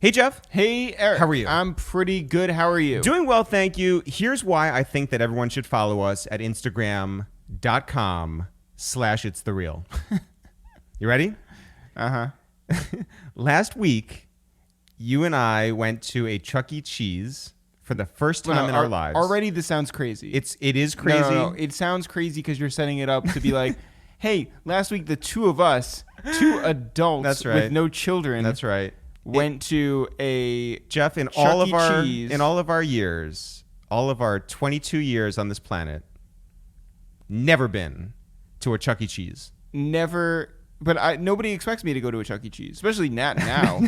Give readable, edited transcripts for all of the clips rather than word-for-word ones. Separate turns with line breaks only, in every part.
Hey, Jeff.
Hey, Eric.
How are you?
I'm pretty good. How are you?
Doing well, thank you. Here's why I think that everyone should follow us at Instagram.com/itsthereal. You ready?
Uh-huh.
Last week, you and I went to a Chuck E. Cheese for the first time in our lives.
Already this sounds crazy.
It is crazy.
No. It sounds crazy because you're setting it up to be like, hey, last week the two of us, two adults
That's right.
with no children.
That's right.
Went to a
Jeff, in
Chuck
all of
E.
our
Cheese.
in all of our years, all of our 22 years on this planet, never been to a Chuck E. Cheese.
Never, but nobody expects me to go to a Chuck E. Cheese, especially not now.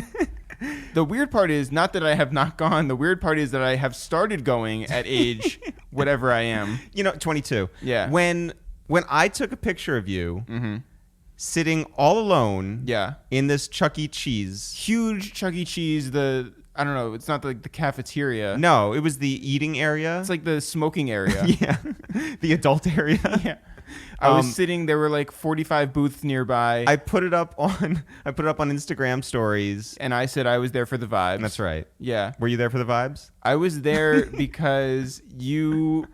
The weird part is not that I have not gone. The weird part is that I have started going at age whatever I am.
22.
Yeah.
When I took a picture of you sitting all alone in this Chuck E. Cheese.
Huge Chuck E. Cheese, I don't know, it's not like the cafeteria.
No, it was the eating area.
It's like the smoking area.
Yeah. The adult area.
Yeah. I was sitting, there were like 45 booths nearby.
I put it up on Instagram stories.
And I said I was there for the vibes.
That's right.
Yeah.
Were you there for the vibes?
I was there because your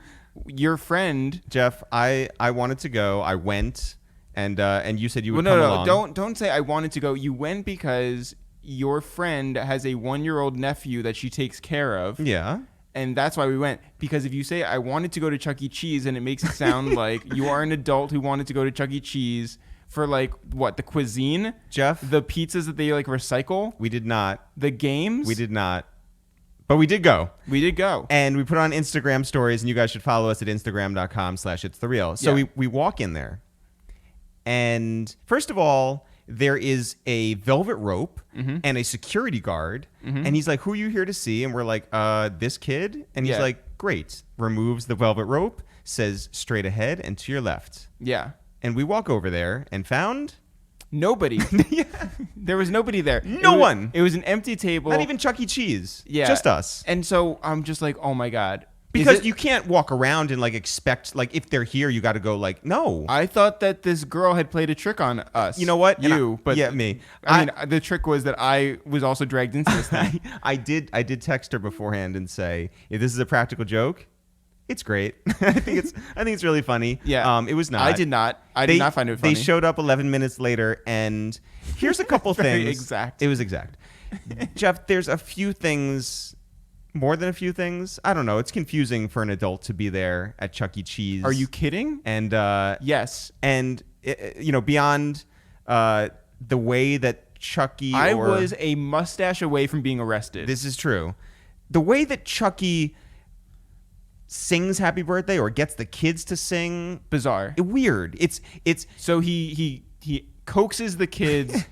friend
Jeff, I wanted to go. I went and you said you would come along.
Don't say I wanted to go. You went because your friend has a 1-year-old nephew that she takes care of.
Yeah.
And that's why we went. Because if you say I wanted to go to Chuck E. Cheese, and it makes it sound like you are an adult who wanted to go to Chuck E. Cheese for like what, the cuisine?
Jeff,
the pizzas that they like recycle?
We did not.
The games?
We did not. But we did go.
We did go.
And we put on Instagram stories, and you guys should follow us at instagram.com/itsthereal. So we walk in there. And first of all, there is a velvet rope and a security guard. And he's like, who are you here to see? And we're like, this kid. And he's like, great. Removes the velvet rope, says straight ahead and to your left.
Yeah.
And we walk over there and found
nobody. There was nobody there.
No one.
It was an empty table.
Not even Chuck E. Cheese.
Yeah.
Just us.
And so I'm just like, oh my God.
Because you can't walk around and like expect, like, if they're here, you got to go like, no.
I thought that this girl had played a trick on us.
You know what?
But
yeah, me.
I mean, the trick was that I was also dragged into this thing.
I did text her beforehand and say, if this is a practical joke, it's great. I think it's really funny.
Yeah.
It was not.
I did not find it funny.
They showed up 11 minutes later, and here's a couple things.
Exact.
It was exact. Jeff, there's a few things. More than a few things. I don't know. It's confusing for an adult to be there at Chuck E. Cheese.
Are you kidding?
And
yes.
And beyond the way that Chucky,
I was a mustache away from being arrested.
This is true. The way that Chucky sings "Happy Birthday" or gets the kids to sing,
bizarre,
weird. It's
so he coaxes the kids.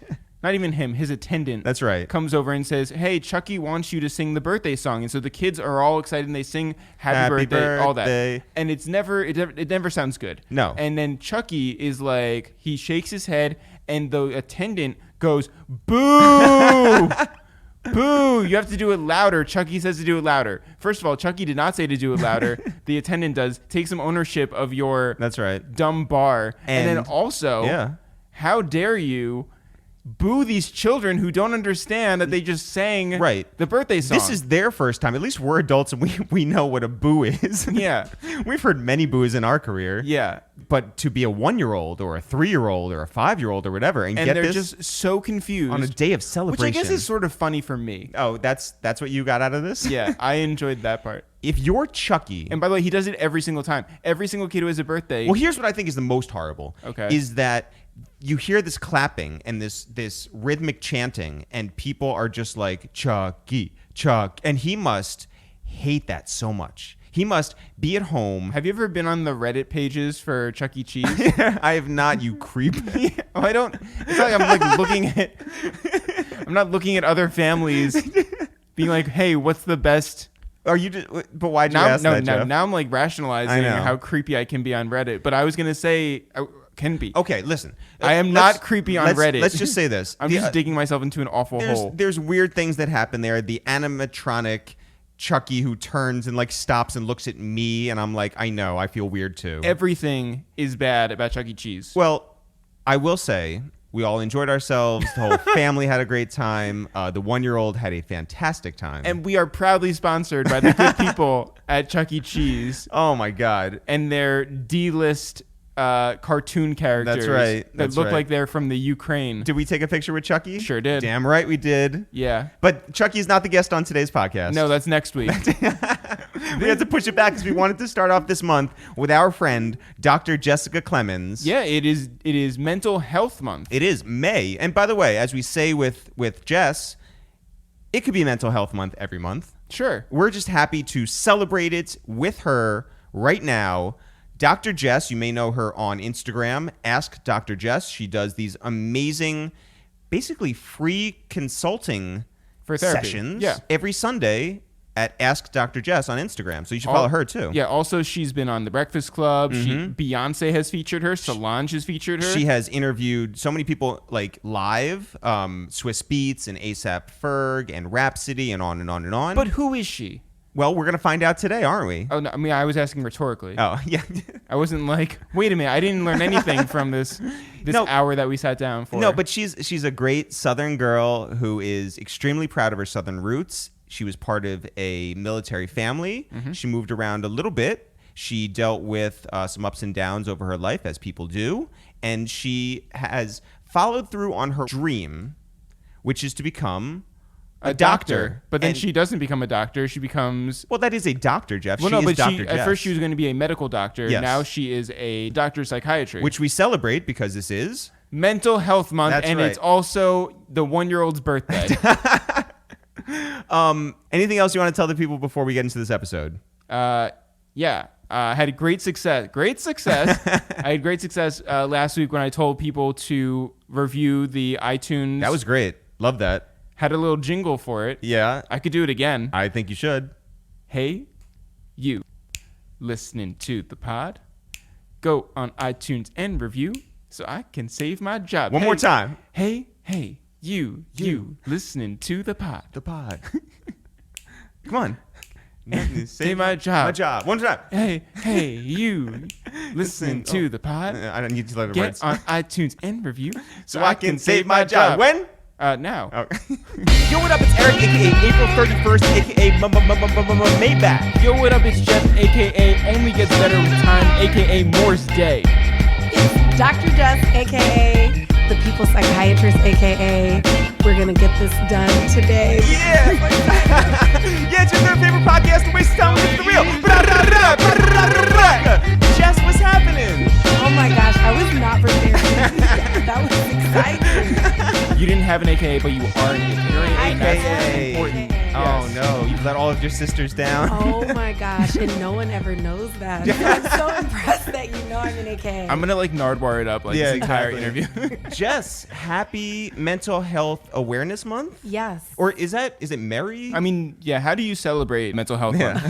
Not even him, his attendant.
That's right.
Comes over and says, hey, Chucky wants you to sing the birthday song. And so the kids are all excited and they sing Happy birthday, all that. And it never sounds good.
No.
And then Chucky is like, he shakes his head and the attendant goes, boo! Boo! You have to do it louder. Chucky says to do it louder. First of all, Chucky did not say to do it louder. The attendant does. Take some ownership of your
That's right.
dumb bar. And then also, how dare you boo these children who don't understand that they just sang the birthday song.
This is their first time. At least we're adults and we know what a boo is.
Yeah.
We've heard many boos in our career.
Yeah.
But to be a 1-year-old or a 3-year-old or a 5-year-old or whatever and get
they're
this
just so confused
on a day of celebration.
Which I guess is sort of funny for me.
Oh, that's what you got out of this?
Yeah, I enjoyed that part.
If you're Chucky...
And by the way, he does it every single time. Every single kid who has a birthday...
Well, here's what I think is the most horrible.
Okay.
Is that you hear this clapping and this rhythmic chanting and people are just like, Chucky, Chuck. And he must hate that so much. He must be at home.
Have you ever been on the Reddit pages for Chuck E. Cheese?
I have not, you creep.
Oh, I don't... It's like I'm like looking at... I'm not looking at other families being like, hey, what's the best...
Are you? But why'd you ask that, Jeff?
Now I'm like rationalizing how creepy I can be on Reddit. But I was gonna say can be.
Okay, listen.
I am not creepy on Reddit.
Let's just say this.
I'm just digging myself into an awful hole.
There's weird things that happen there. The animatronic Chucky who turns and like stops and looks at me, and I'm like, I know, I feel weird too.
Everything is bad about Chuck E. Cheese.
Well, I will say We all enjoyed ourselves. The whole family had a great time. The 1-year-old had a fantastic time.
And we are proudly sponsored by the good people at Chuck E. Cheese.
Oh, my God.
And their D-list cartoon characters.
That's right.
That look like they're from the Ukraine.
Did we take a picture with Chucky?
Sure did.
Damn right we did.
Yeah.
But Chucky's not the guest on today's podcast.
No, that's next week.
We had to push it back because we wanted to start off this month with our friend, Dr. Jessica Clemons.
Yeah, it is Mental Health Month.
It is May. And by the way, as we say with Jess, it could be Mental Health Month every month.
Sure.
We're just happy to celebrate it with her right now. Dr. Jess, you may know her on Instagram, Ask Dr. Jess. She does these amazing, basically free consulting
for therapy
sessions every Sunday at Ask Dr. Jess on Instagram. So you should follow her too.
Yeah, also she's been on The Breakfast Club. Beyonce has featured her. Solange has featured her.
She has interviewed so many people like live, Swiss Beats and ASAP Ferg and Rhapsody and on and on and on.
But who is she?
Well, we're going to find out today, aren't we?
Oh, no, I mean, I was asking rhetorically.
Oh, yeah.
I wasn't like, wait a minute, I didn't learn anything from this hour that we sat down for.
No, but she's a great Southern girl who is extremely proud of her Southern roots. She was part of a military family. She moved around a little bit. She dealt with some ups and downs over her life, as people do. And she has followed through on her dream, which is to become a doctor.
But then she doesn't become a doctor. She becomes...
Well, that is a doctor, Jeff.
Well,
she is Dr. Jeff.
At first she was going to be a medical doctor.
Yes.
Now she is a doctor of psychiatry.
Which we celebrate because this is...
Mental Health Month.
That's
and
right.
It's also the 1-year-old's birthday.
Anything else you want to tell the people before we get into this episode?
Yeah. I had great success. I had great success last week when I told people to review the iTunes.
That was great. Love that.
Had a little jingle for it.
Yeah.
I could do it again.
I think you should.
Hey, you listening to the pod? Go on iTunes and review so I can save my job.
One more time.
Hey, you listening to the pod.
The pod. Come on.
Save my job.
My job. One time.
Hey, you listening to the pod?
I don't need to let it
Get on iTunes and review
so I can save my job. When?
Now.
Oh. Yo, what up? It's Eric, a.k.a. April 31st, a.k.a. Maybach.
Yo, what up? It's Jeff, a.k.a. Only Gets Better with Time, a.k.a. Morse Day.
It's Dr. Jess, a.k.a. The People's Psychiatrist, a.k.a. We're going to get this done today.
Yeah. Yeah, it's your third favorite podcast to waste time with It's the Real. Jess, what's happening?
Oh my gosh, I was not prepared. That was exciting.
You didn't have an AKA, but you are an AKA. You're an AKA.
AKA.
Important.
Oh no, you've let all of your sisters down.
Oh my gosh, and no one ever knows that. I'm so impressed that you know I'm an AKA.
I'm going to like Nardwar it up this entire interview.
Jess, happy Mental Health Awareness Month?
Yes.
Or is it Merry?
I mean, yeah, how do you celebrate Mental Health Month?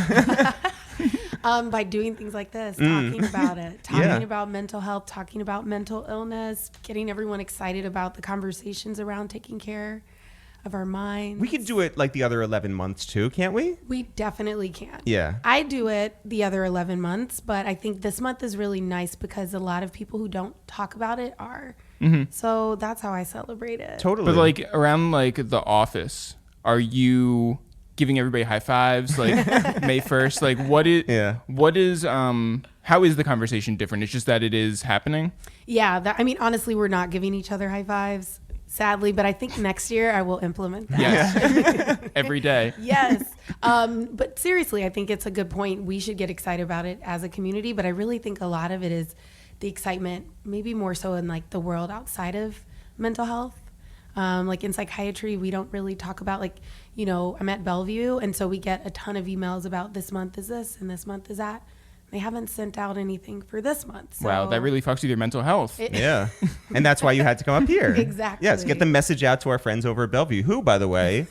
By doing things like this, talking about it, talking about mental health, talking about mental illness, getting everyone excited about the conversations around taking care of our minds.
We could do it like the other 11 months too, can't we?
We definitely can.
Yeah.
I do it the other 11 months, but I think this month is really nice because a lot of people who don't talk about it are. So that's how I celebrate it.
Totally.
But like around like the office, are you giving everybody high fives like May 1st? Like what is how is the conversation different? It's just that it is happening?
Yeah, I mean honestly we're not giving each other high fives, sadly, but I think next year I will implement that.
Yes. Every day.
Yes. But seriously, I think it's a good point. We should get excited about it as a community, but I really think a lot of it is the excitement, maybe more so in like the world outside of mental health. Like in psychiatry, we don't really talk about I'm at Bellevue, and so we get a ton of emails about this month is this and this month is that. They haven't sent out anything for this month. So.
Wow, that really fucks with your mental health.
Yeah. And that's why you had to come up here.
Exactly.
Yes, get the message out to our friends over at Bellevue, who, by the way,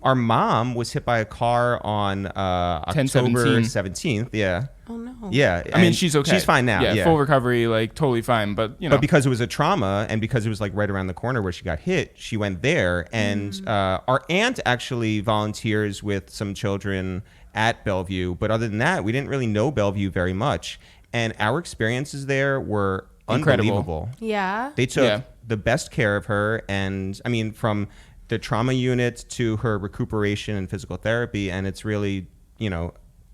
our mom was hit by a car on October 17th. Yeah.
Oh, no.
Yeah.
I mean, she's okay.
She's fine now. Yeah.
Full recovery, like totally fine. But,
But because it was a trauma and because it was like right around the corner where she got hit, she went there. And our aunt actually volunteers with some children at Bellevue. But other than that, we didn't really know Bellevue very much. And our experiences there were
incredible.
unbelievable.
Yeah.
They took the best care of her. And I mean, from the trauma unit to her recuperation and physical therapy. And it's really,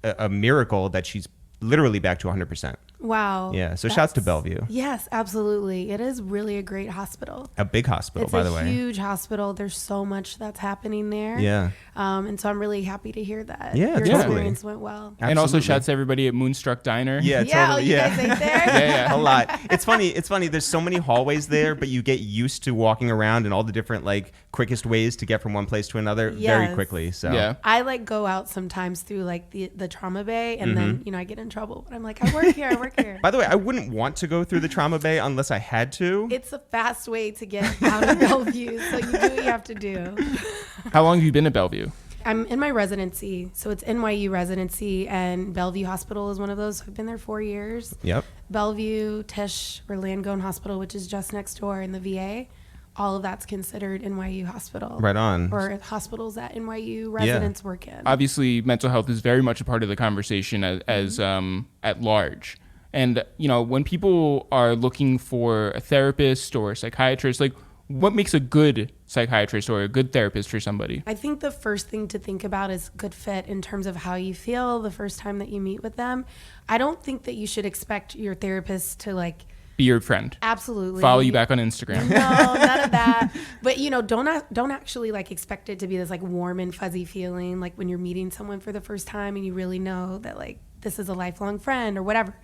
a miracle that she's literally back to 100%.
Wow.
Yeah. So shouts to Bellevue.
Yes, absolutely. It is really a great hospital.
A big hospital, by the way.
It's a huge hospital. There's so much that's happening there.
Yeah.
And so I'm really happy to hear that.
Yeah,
your
totally.
experience went well.
Absolutely.
And also shouts to everybody at Moonstruck Diner.
Yeah,
Yeah,
totally.
you guys ate there?
Yeah.
A lot. It's funny. There's so many hallways there, but you get used to walking around and all the different quickest ways to get from one place to another very quickly. So
Yeah.
I go out sometimes through the trauma bay, and then I get in trouble. But I'm like, I work here.
By the way, I wouldn't want to go through the trauma bay unless I had to.
It's a fast way to get out of Bellevue, so you do what you have to do.
How long have you been at Bellevue?
I'm in my residency, so it's NYU residency, and Bellevue Hospital is one of those. So I've been there 4 years.
Yep.
Bellevue, Tisch, or Langone Hospital, which is just next door in the VA, all of that's considered NYU Hospital.
Right on.
Or hospitals that NYU residents work in.
Obviously, mental health is very much a part of the conversation as at large. And, when people are looking for a therapist or a psychiatrist, what makes a good psychiatrist or a good therapist for somebody?
I think the first thing to think about is good fit in terms of how you feel the first time that you meet with them. I don't think that you should expect your therapist to
Be your friend.
absolutely
Follow you back on Instagram.
No, none of that. But don't actually expect it to be this warm and fuzzy feeling when you're meeting someone for the first time and you really know that this is a lifelong friend or whatever.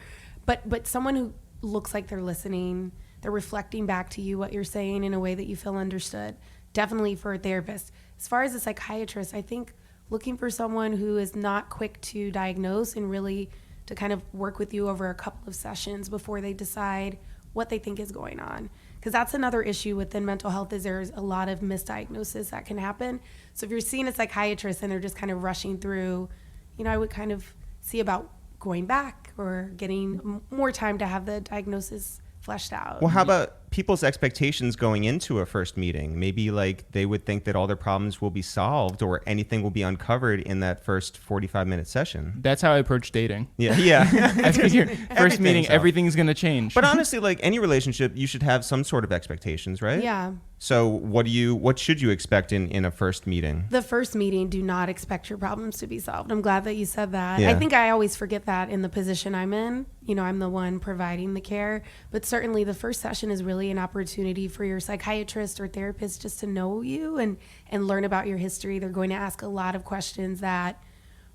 But someone who looks like they're listening, they're reflecting back to you what you're saying in a way that you feel understood. Definitely for a therapist. As far as a psychiatrist, I think looking for someone who is not quick to diagnose and really to kind of work with you over a couple of sessions before they decide what they think is going on. Because that's another issue within mental health is there's a lot of misdiagnosis that can happen. So if you're seeing a psychiatrist and they're just kind of rushing through, I would kind of see about going back or getting more time to have the diagnosis fleshed out.
Well, how about people's expectations going into a first meeting? Maybe they would think that all their problems will be solved or anything will be uncovered in that first 45-minute session.
That's how I approach dating.
Yeah.
I figure first meeting,
so.
everything's going to change.
But honestly, any relationship, you should have some sort of expectations, right?
Yeah.
So what should you expect in a first meeting?
The first meeting, do not expect your problems to be solved. I'm glad that you said that.
Yeah.
I think I always forget that in the position I'm in. I'm the one providing the care. But certainly the first session is really an opportunity for your psychiatrist or therapist just to know you and learn about your history. They're going to ask a lot of questions that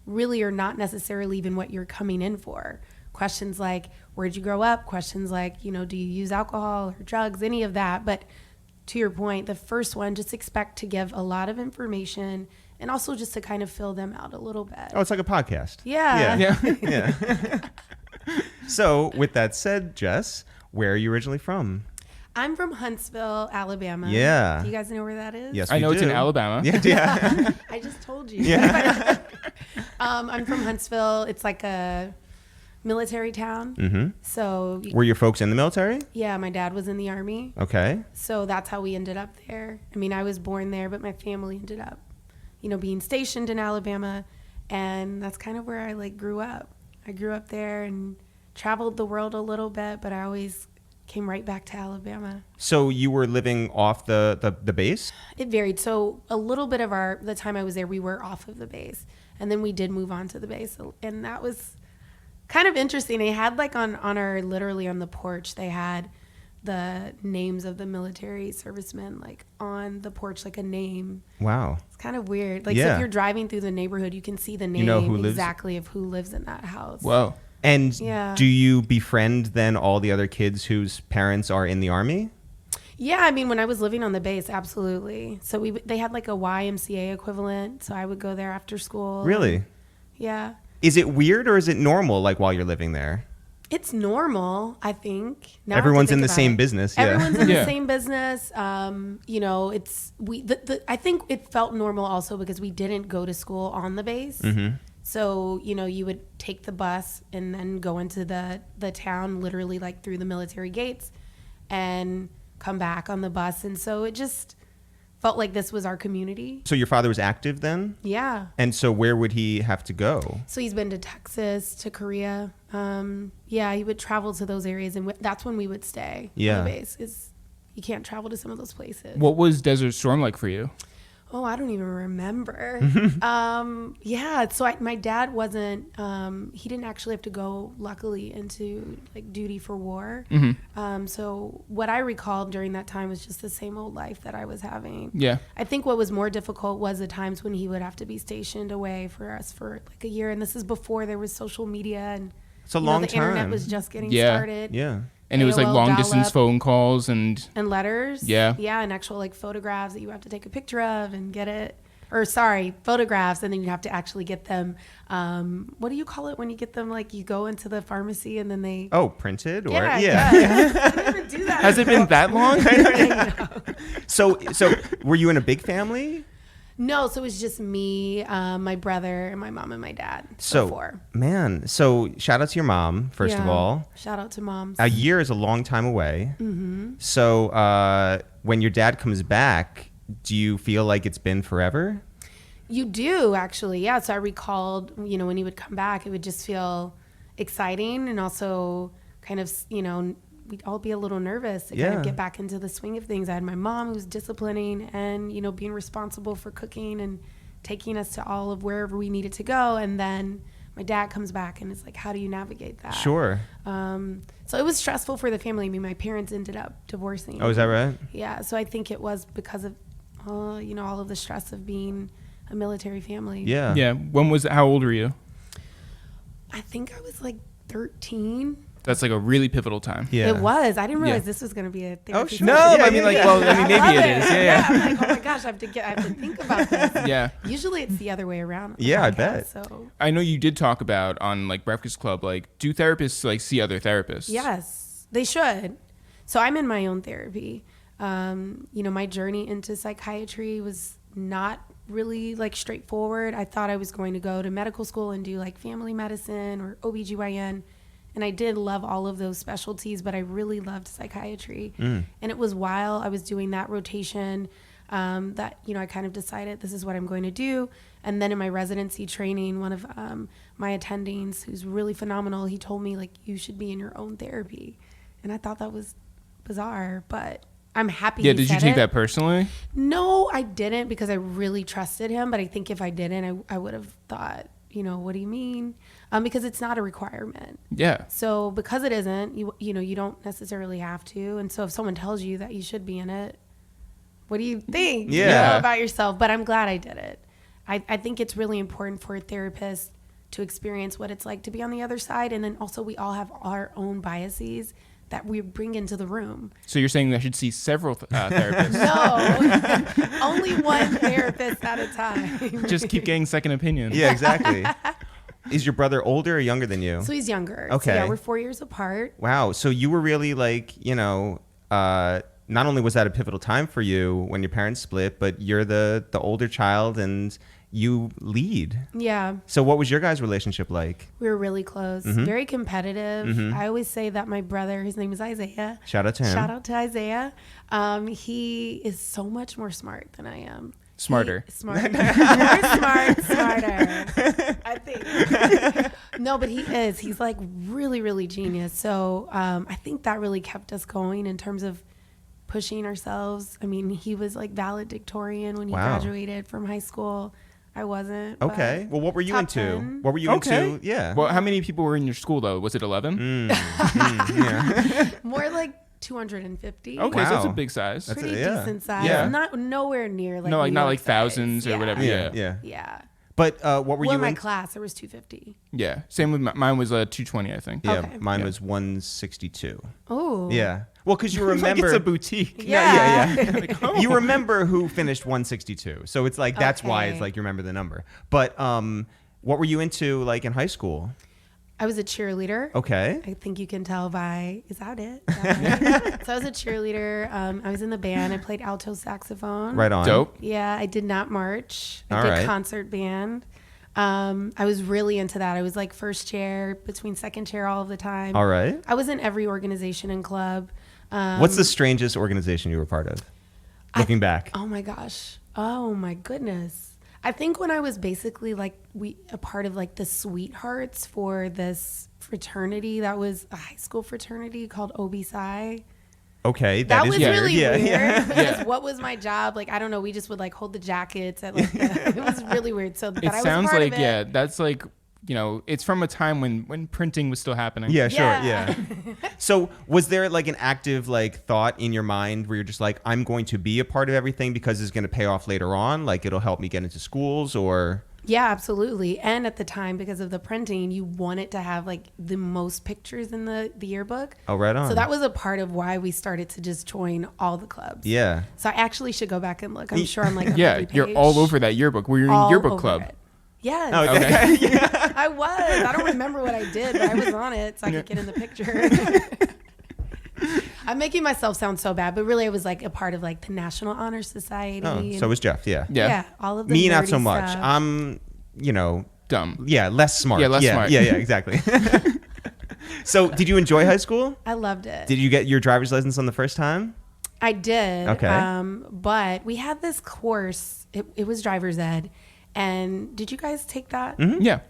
really are not necessarily even what you're coming in for. Questions like, where'd you grow up? Questions like, do you use alcohol or drugs? Any of that. But to your point, the first one, just expect to give a lot of information and also just to kind of fill them out a little bit.
Oh, it's like a podcast.
Yeah.
Yeah. So with that said, Jess, where are you originally from?
I'm from Huntsville, Alabama.
Yeah.
Do you guys know where that is?
Yes,
I know
we
it's in
do.
Alabama.
Yeah.
I just told you.
Yeah.
I'm from Huntsville. It's like a military town.
Mm-hmm.
So
Were your folks in the military?
yeah, my dad was in the Army.
Okay.
So that's how we ended up there. I mean, I was born there, but my family ended up, being stationed in Alabama. And that's kind of where I grew up. I grew up there and traveled the world a little bit, but I always came right back to Alabama.
So you were living off the base?
It varied. So a little bit of the time I was there, we were off of the base. And then we did move on to the base. And that was kind of interesting. They had literally on the porch, they had the names of the military servicemen on the porch, a name.
Wow.
It's kind of weird. So
Yeah.
if you're driving through the neighborhood, you can see the name
who lives-
exactly of who lives in that house.
Whoa.
And
Yeah.
do you befriend then all the other kids whose parents are in the Army?
Yeah, I mean, when I was living on the base, absolutely. So they had a YMCA equivalent, so I would go there after school.
Really?
Yeah.
Is it weird or is it normal while you're living there?
It's normal, I think. Now I have to
Everyone's in
think
the
about
same
it.
business, yeah.
Everyone's in
Yeah.
the same business. I think it felt normal also because we didn't go to school on the base.
Mm-hmm.
So, you would take the bus and then go into the town literally through the military gates and come back on the bus. And so it just felt like this was our community.
So your father was active then?
Yeah.
And so where would he have to go?
So he's been to Texas, to Korea. He would travel to those areas, and that's when we would stay
Yeah.
on the base. you can't travel to some of those places.
What was Desert Storm like for you?
Oh, I don't even remember. Yeah. So my dad wasn't, he didn't actually have to go, luckily, into like duty for war. So what I recalled during that time was just the same old life that I was having.
Yeah.
I think what was more difficult was the times when he would have to be stationed away for us for like a year. And this is before there was social media and
It's a long
the
time.
internet was just getting
Yeah.
started.
Yeah.
And it was like
AOL
long distance
dial-up.
phone calls and
letters.
Yeah.
Yeah, and actual like photographs that you have to take a picture of and get it. Or sorry, photographs, and then you have to actually get them. What do you call it when you get them? Like you go into the pharmacy and then they.
Oh, printed or
Yeah. I didn't even do that.
Has it been that long?
So were you in a big family?
No, so it was just me, my brother, and my mom and my dad.
So
four.
man, so shout out to your mom first of
Yeah.
all.
Shout out to moms.
A year is a long time away. So when your dad comes back, do you feel like it's been forever?
You do, actually. Yeah. So I recalled, when he would come back, it would just feel exciting and also kind of, we'd all be a little nervous to kind of get back into the swing of things. I had my mom who was disciplining and, being responsible for cooking and taking us to all of wherever we needed to go. And then my dad comes back and it's like, how do you navigate that?
Sure.
So it was stressful for the family. I mean, my parents ended up divorcing.
Oh, is that right?
Yeah. So I think it was because of, all of the stress of being a military family.
Yeah.
Yeah. When was it? How old were you?
I think I was like 13.
That's like a really pivotal time.
Yeah.
It was. I didn't realize
Yeah.
this was going to be a therapy.
sure.
No,
Yeah,
I mean,
yeah,
like,
yeah.
well, I mean, maybe
love
it is. Yeah.
I'm like, oh my gosh, I have to think about this.
Yeah.
Usually it's the other way around. on the
Yeah, I
podcast,
bet.
So
I know you did talk about on like Breakfast Club, like, do therapists like see other therapists?
yes, they should. So I'm in my own therapy. My journey into psychiatry was not really like straightforward. I thought I was going to go to medical school and do like family medicine or OBGYN. And I did love all of those specialties, but I really loved psychiatry. And it was while I was doing that rotation that, I kind of decided this is what I'm going to do. And then in my residency training, one of my attendings, who's really phenomenal, he told me, like, you should be in your own therapy. And I thought that was bizarre, but I'm happy
Yeah.
he
Did you
said
take
it.
that personally?
No, I didn't, because I really trusted him. But I think if I didn't, I would have thought, what do you mean? Because it's not a requirement.
Yeah.
So because it isn't, you don't necessarily have to. And so if someone tells you that you should be in it, what do you think
Yeah.
about yourself? But I'm glad I did it. I think it's really important for a therapist to experience what it's like to be on the other side. And then also we all have our own biases that we bring into the room.
So you're saying I should see several therapists?
No, only one therapist at a time.
Just keep getting second opinions.
Yeah, exactly. Is your brother older or younger than you?
So he's younger.
Okay.
So yeah, we're 4 years apart.
Wow. So you were really like, not only was that a pivotal time for you when your parents split, but you're the older child and you lead.
Yeah.
So what was your guys' relationship like?
We were really close, very competitive. I always say that my brother, his name is Isaiah.
Shout out to him.
Shout out to Isaiah. He is so much more smart than I am.
Smarter.
Smarter. Smarter. I think. No, but he is. He's like really, really genius. So I think that really kept us going in terms of pushing ourselves. I mean, he was like valedictorian when he
Wow.
graduated from high school. I wasn't.
Okay.
but
Well, what were you
top
into?
10.
What were you into? Yeah.
Well, how many people were in your school though? Was it 11?
Yeah.
More like 250.
Okay, so that's a
Wow.
big size.
That's
Pretty
yeah.
decent size.
Yeah.
Not nowhere near like
No, like
New
not
York
like
size.
thousands or
Yeah.
whatever.
Yeah.
Yeah.
Yeah.
Yeah.
But what were
Well,
you
in my
in?
class there was 250.
Yeah. Same with mine was 220, I think.
Yeah,
Okay.
mine
Yeah.
was 162.
Oh.
Yeah. Well, because you
Like
remember.
it's a boutique.
Yeah.
Like, oh.
You remember who finished 162. So it's like that's why it's
Okay.
like you remember the number. But what were you into like in high school?
I was a cheerleader.
Okay.
I think you can tell by, is that it? Is that right? So I was a cheerleader. I was in the band. I played alto saxophone.
Right on.
Dope.
Yeah, I did not march. I
All
did
right.
concert band. I was really into that. I was like first chair, between second chair all of the time.
All right.
I was in every organization and club.
What's the strangest organization you were part of? Looking back.
Oh my gosh. Oh my goodness. I think when I was basically like a part of like the sweethearts for this fraternity that was a high school fraternity called OB Psi.
Okay,
that was
is weird.
really weird.
Yeah.
Because what was my job? Like, I don't know. We just would like hold the jackets at like it was really weird. So that
It
I was
sounds
part
like
of it.
that's like, you know, it's from a time when printing was still happening.
Yeah, sure.
Yeah.
Yeah. So was there like an active like thought in your mind where you're just like, I'm going to be a part of everything because it's going to pay off later on? Like it'll help me get into schools or...
Yeah, absolutely. And at the time, because of the printing, you wanted to have like the most pictures in the yearbook.
Oh, right on.
So that was a part of why we started to just join all the clubs.
Yeah.
So I actually should go back and look. I'm sure I'm like,
Yeah, you're all over that yearbook. Were you in
all
yearbook
over
club?
it. Yes.
Oh,
Okay.
I was. I don't remember what I did, but I was on it so I could get in the picture. I'm making myself sound so bad, but really I was like a part of like the National Honor Society.
Oh,
and
so was Jeff. Yeah.
Yeah.
all of the
Me, not
nerdy
so much.
stuff.
I'm,
Dumb.
yeah, less smart.
Yeah, less smart.
Yeah, exactly. So did you enjoy high school?
I loved it.
Did you get your driver's license on the first time?
I did.
Okay.
But we had this course. It was driver's ed. And did you guys take that?
Mm-hmm.
Yeah.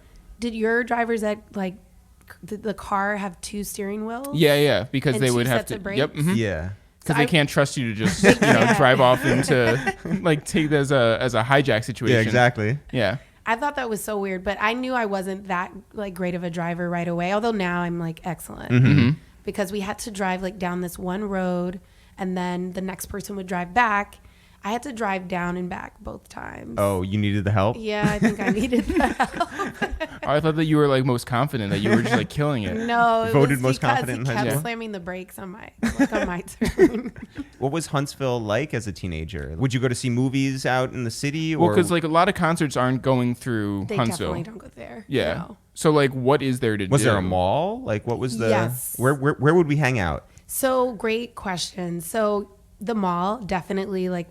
Did your driver's ed, like, did the car have 2 steering wheels?
Yeah, because
And
they
2
would have
sets
to.
of brakes?
Yep. Mhm.
Yeah.
Because
So
they
I-
can't trust you to just
Yeah.
drive off into like take that as a hijack situation.
Yeah, exactly.
Yeah.
I thought that was so weird, but I knew I wasn't that like great of a driver right away. Although now I'm like excellent
Mm-hmm.
because we had to drive like down this one road, and then the next person would drive back. I had to drive down and back both times.
Oh, you needed the help?
Yeah, I think I needed that.
I thought that you were like most confident, that you were just like killing it.
No, it
Voted
was
most
because
confident in
he
high
kept
school?
slamming the brakes on my turn.
What was Huntsville like as a teenager? Would you go to see movies out in the city?
Well,
Or
because like a lot of concerts aren't going through
They
Huntsville.
definitely don't go there.
Yeah.
No.
So like, what is there to do?
was there a mall? Like, what was the?
Yes.
Where would we hang out?
So great question. So the mall, definitely like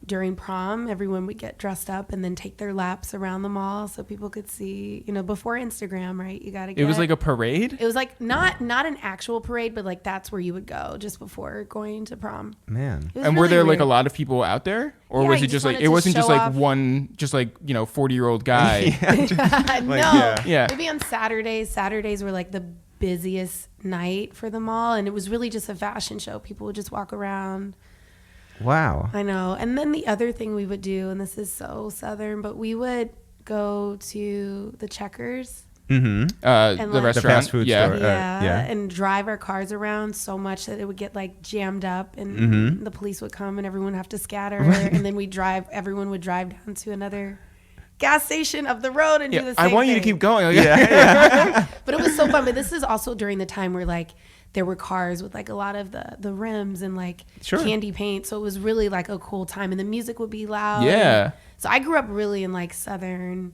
during prom, everyone would get dressed up and then take their laps around the mall so people could see, before Instagram, right? You got to get.
It was like a parade.
It was like not an actual parade, but like that's where you would go just before going to prom.
Man.
It was
And were
really
there like a
weird.
lot of people out there, or
Yeah,
was
you
it just
just
like
wanted
it
to
wasn't just
show
like
off.
one, just like 40-year-old guy?
No.
yeah.
Maybe on Saturdays. Saturdays were like the busiest night for the mall, and it was really just a fashion show. People would just walk around.
Wow.
I know. And then the other thing we would do, and this is so Southern, but we would go to the Checkers.
Mm-hmm.
And
The
like-
restaurant.
The fast food
yeah.
store. Yeah.
And drive our cars around so much that it would get like jammed up, and the police would come and everyone would have to scatter. And then everyone would drive down to another gas station up the road and do the same
I want you to
thing.
keep going.
But it was so fun. But this is also during the time where like there were cars with like a lot of the rims and like
Sure.
candy paint. So it was really like a cool time, and the music would be loud.
Yeah.
So I grew up really in like Southern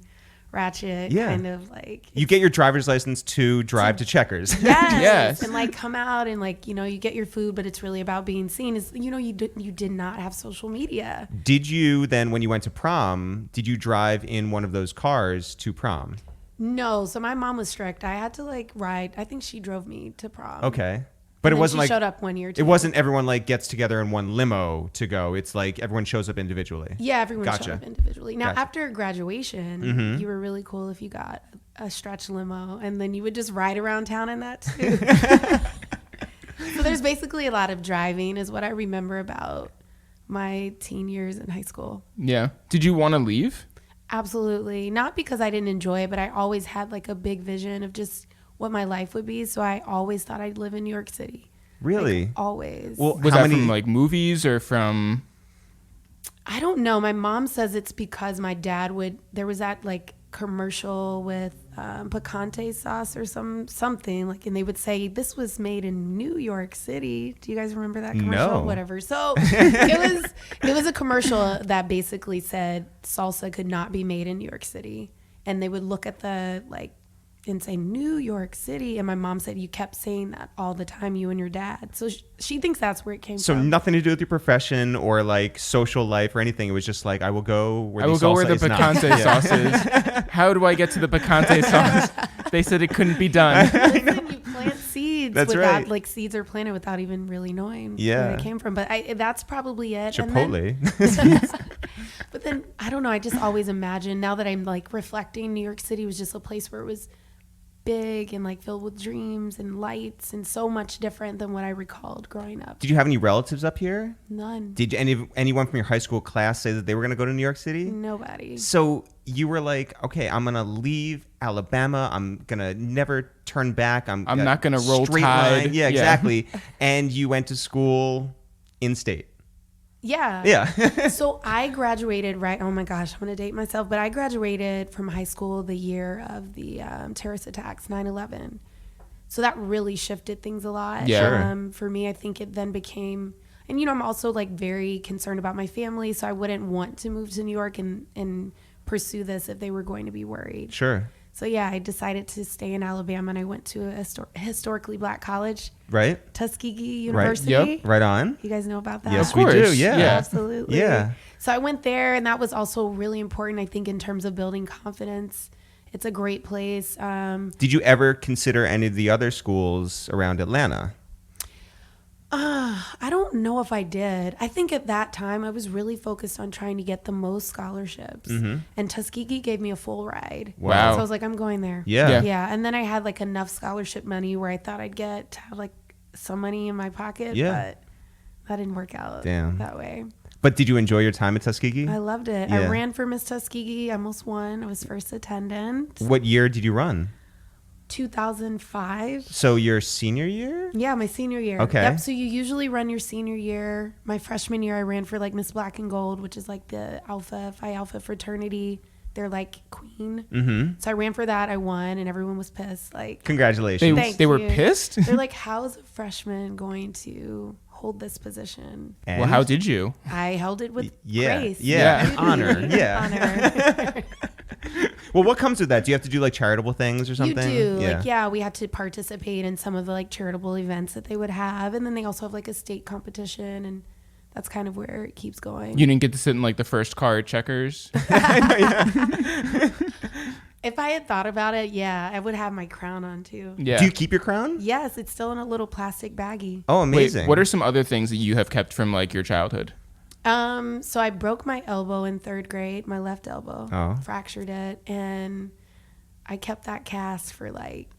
ratchet
Yeah.
kind of like.
You get your driver's license to drive to Checkers.
Yes.
Yes.
And like come out and like, you get your food, but it's really about being seen. You did not have social media.
Did you then, when you went to prom, did you drive in one of those cars to prom?
No. So my mom was strict. I had to like ride. I think she drove me to prom.
Okay. But
And
it
then
wasn't
she
like
showed up one year
it
too.
wasn't everyone like gets together in one limo to go. It's like everyone shows up individually.
Yeah, everyone
Gotcha.
showed up individually. Now,
Gotcha.
after graduation, you were really cool if you got a stretch limo, and then you would just ride around town in that too. So there's basically a lot of driving is what I remember about my teen years in high school.
Yeah. Did you want to leave?
Absolutely. Not because I didn't enjoy it, but I always had like a big vision of just what my life would be. So I always thought I'd live in New York City.
Really?
Like, always.
Well,
Was
how
that
many?
from like movies or from?
I don't know. My mom says it's because my dad there was that like commercial with picante sauce or something like, and they would say this was made in New York City. Do you guys remember that commercial?
No.
Whatever. So it was a commercial that basically said salsa could not be made in New York City, and they would look at the like and say New York City, and my mom said you kept saying that all the time, you and your dad. So she thinks that's where it came
So
from.
nothing to do with your profession or like social life or anything. It was just like I will go where
I will
the
go where
salsa
the
is not.
picante
Yeah.
sauce is. How do I get to the picante sauce? They said it couldn't be done.
Listen, you plant seeds
That's
without
right.
like seeds are planted without even really knowing
Yeah.
where they came from. But that's probably it. And then-
Chipotle.
but then I don't know. I just always imagine now that I'm like reflecting, New York City was just a place where it was big and like filled with dreams and lights and so much different than what I recalled growing up.
Did you have any relatives up here?
None.
Did anyone from your high school class say that they were going to go to New York City?
Nobody.
So you were like, okay, I'm going to leave Alabama. I'm going to never turn back. I'm
not going to roll
straight
tide.
line. Yeah, exactly. And you went to school in state.
Yeah.
Yeah.
So I graduated oh my gosh, I'm going to date myself, but I graduated from high school the year of the terrorist attacks, 9/11. So that really shifted things a lot.
Yeah.
Sure.
For me, I think it then became, and I'm also like very concerned about my family, so I wouldn't want to move to New York and pursue this if they were going to be worried.
Sure.
So yeah, I decided to stay in Alabama, and I went to a historically black college,
Right.
Tuskegee University.
Yep.
Right on.
You guys know about that?
Yes,
Of course.
we do. Yeah.
Yeah.
Absolutely.
Yeah.
So I went there, and that was also really important, I think, in terms of building confidence. It's a great place.
Did you ever consider any of the other schools around Atlanta?
I don't know if I did. I think at that time I was really focused on trying to get the most scholarships. And Tuskegee gave me a full ride.
Wow.
So I was like, I'm going there.
Yeah.
Yeah. And then I had like enough scholarship money where I thought I'd get to have like some money in my pocket.
Yeah.
But that didn't work out
Damn.
that way.
But did you enjoy your time at Tuskegee?
I loved it.
Yeah.
I ran for Miss Tuskegee. I almost won. I was first attendant.
What year did you run?
2005.
So your senior year?
Yeah, my senior year.
Okay.
Yep. So you usually run your senior year. My freshman year, I ran for like Miss Black and Gold, which is like the Phi Alpha fraternity. They're like queen.
Mm-hmm.
So I ran for that. I won, and everyone was pissed. Like,
Congratulations.
Thank
They were
you.
pissed?
they're like, "How is a freshman going to hold this position?"
And?
Well, how did you?
I held it with
Yeah.
grace.
Yeah.
Yeah.
Honor. Yeah.
Honor.
Well, what comes with that? Do you have to do like charitable things or something?
You do. Like, yeah, we had to participate in some of the like charitable events that they would have. And then they also have like a state competition, and that's kind of where it keeps going.
You didn't get to sit in like the first car at Checkers?
If I had thought about it, yeah, I would have my crown on too.
Yeah.
Do you keep your crown?
Yes, it's still in a little plastic baggie.
Oh, amazing.
Wait, what are some other things that you have kept from like your childhood?
So I broke my elbow in 3rd grade, my left elbow.
Oh.
Fractured it, and I kept that cast for like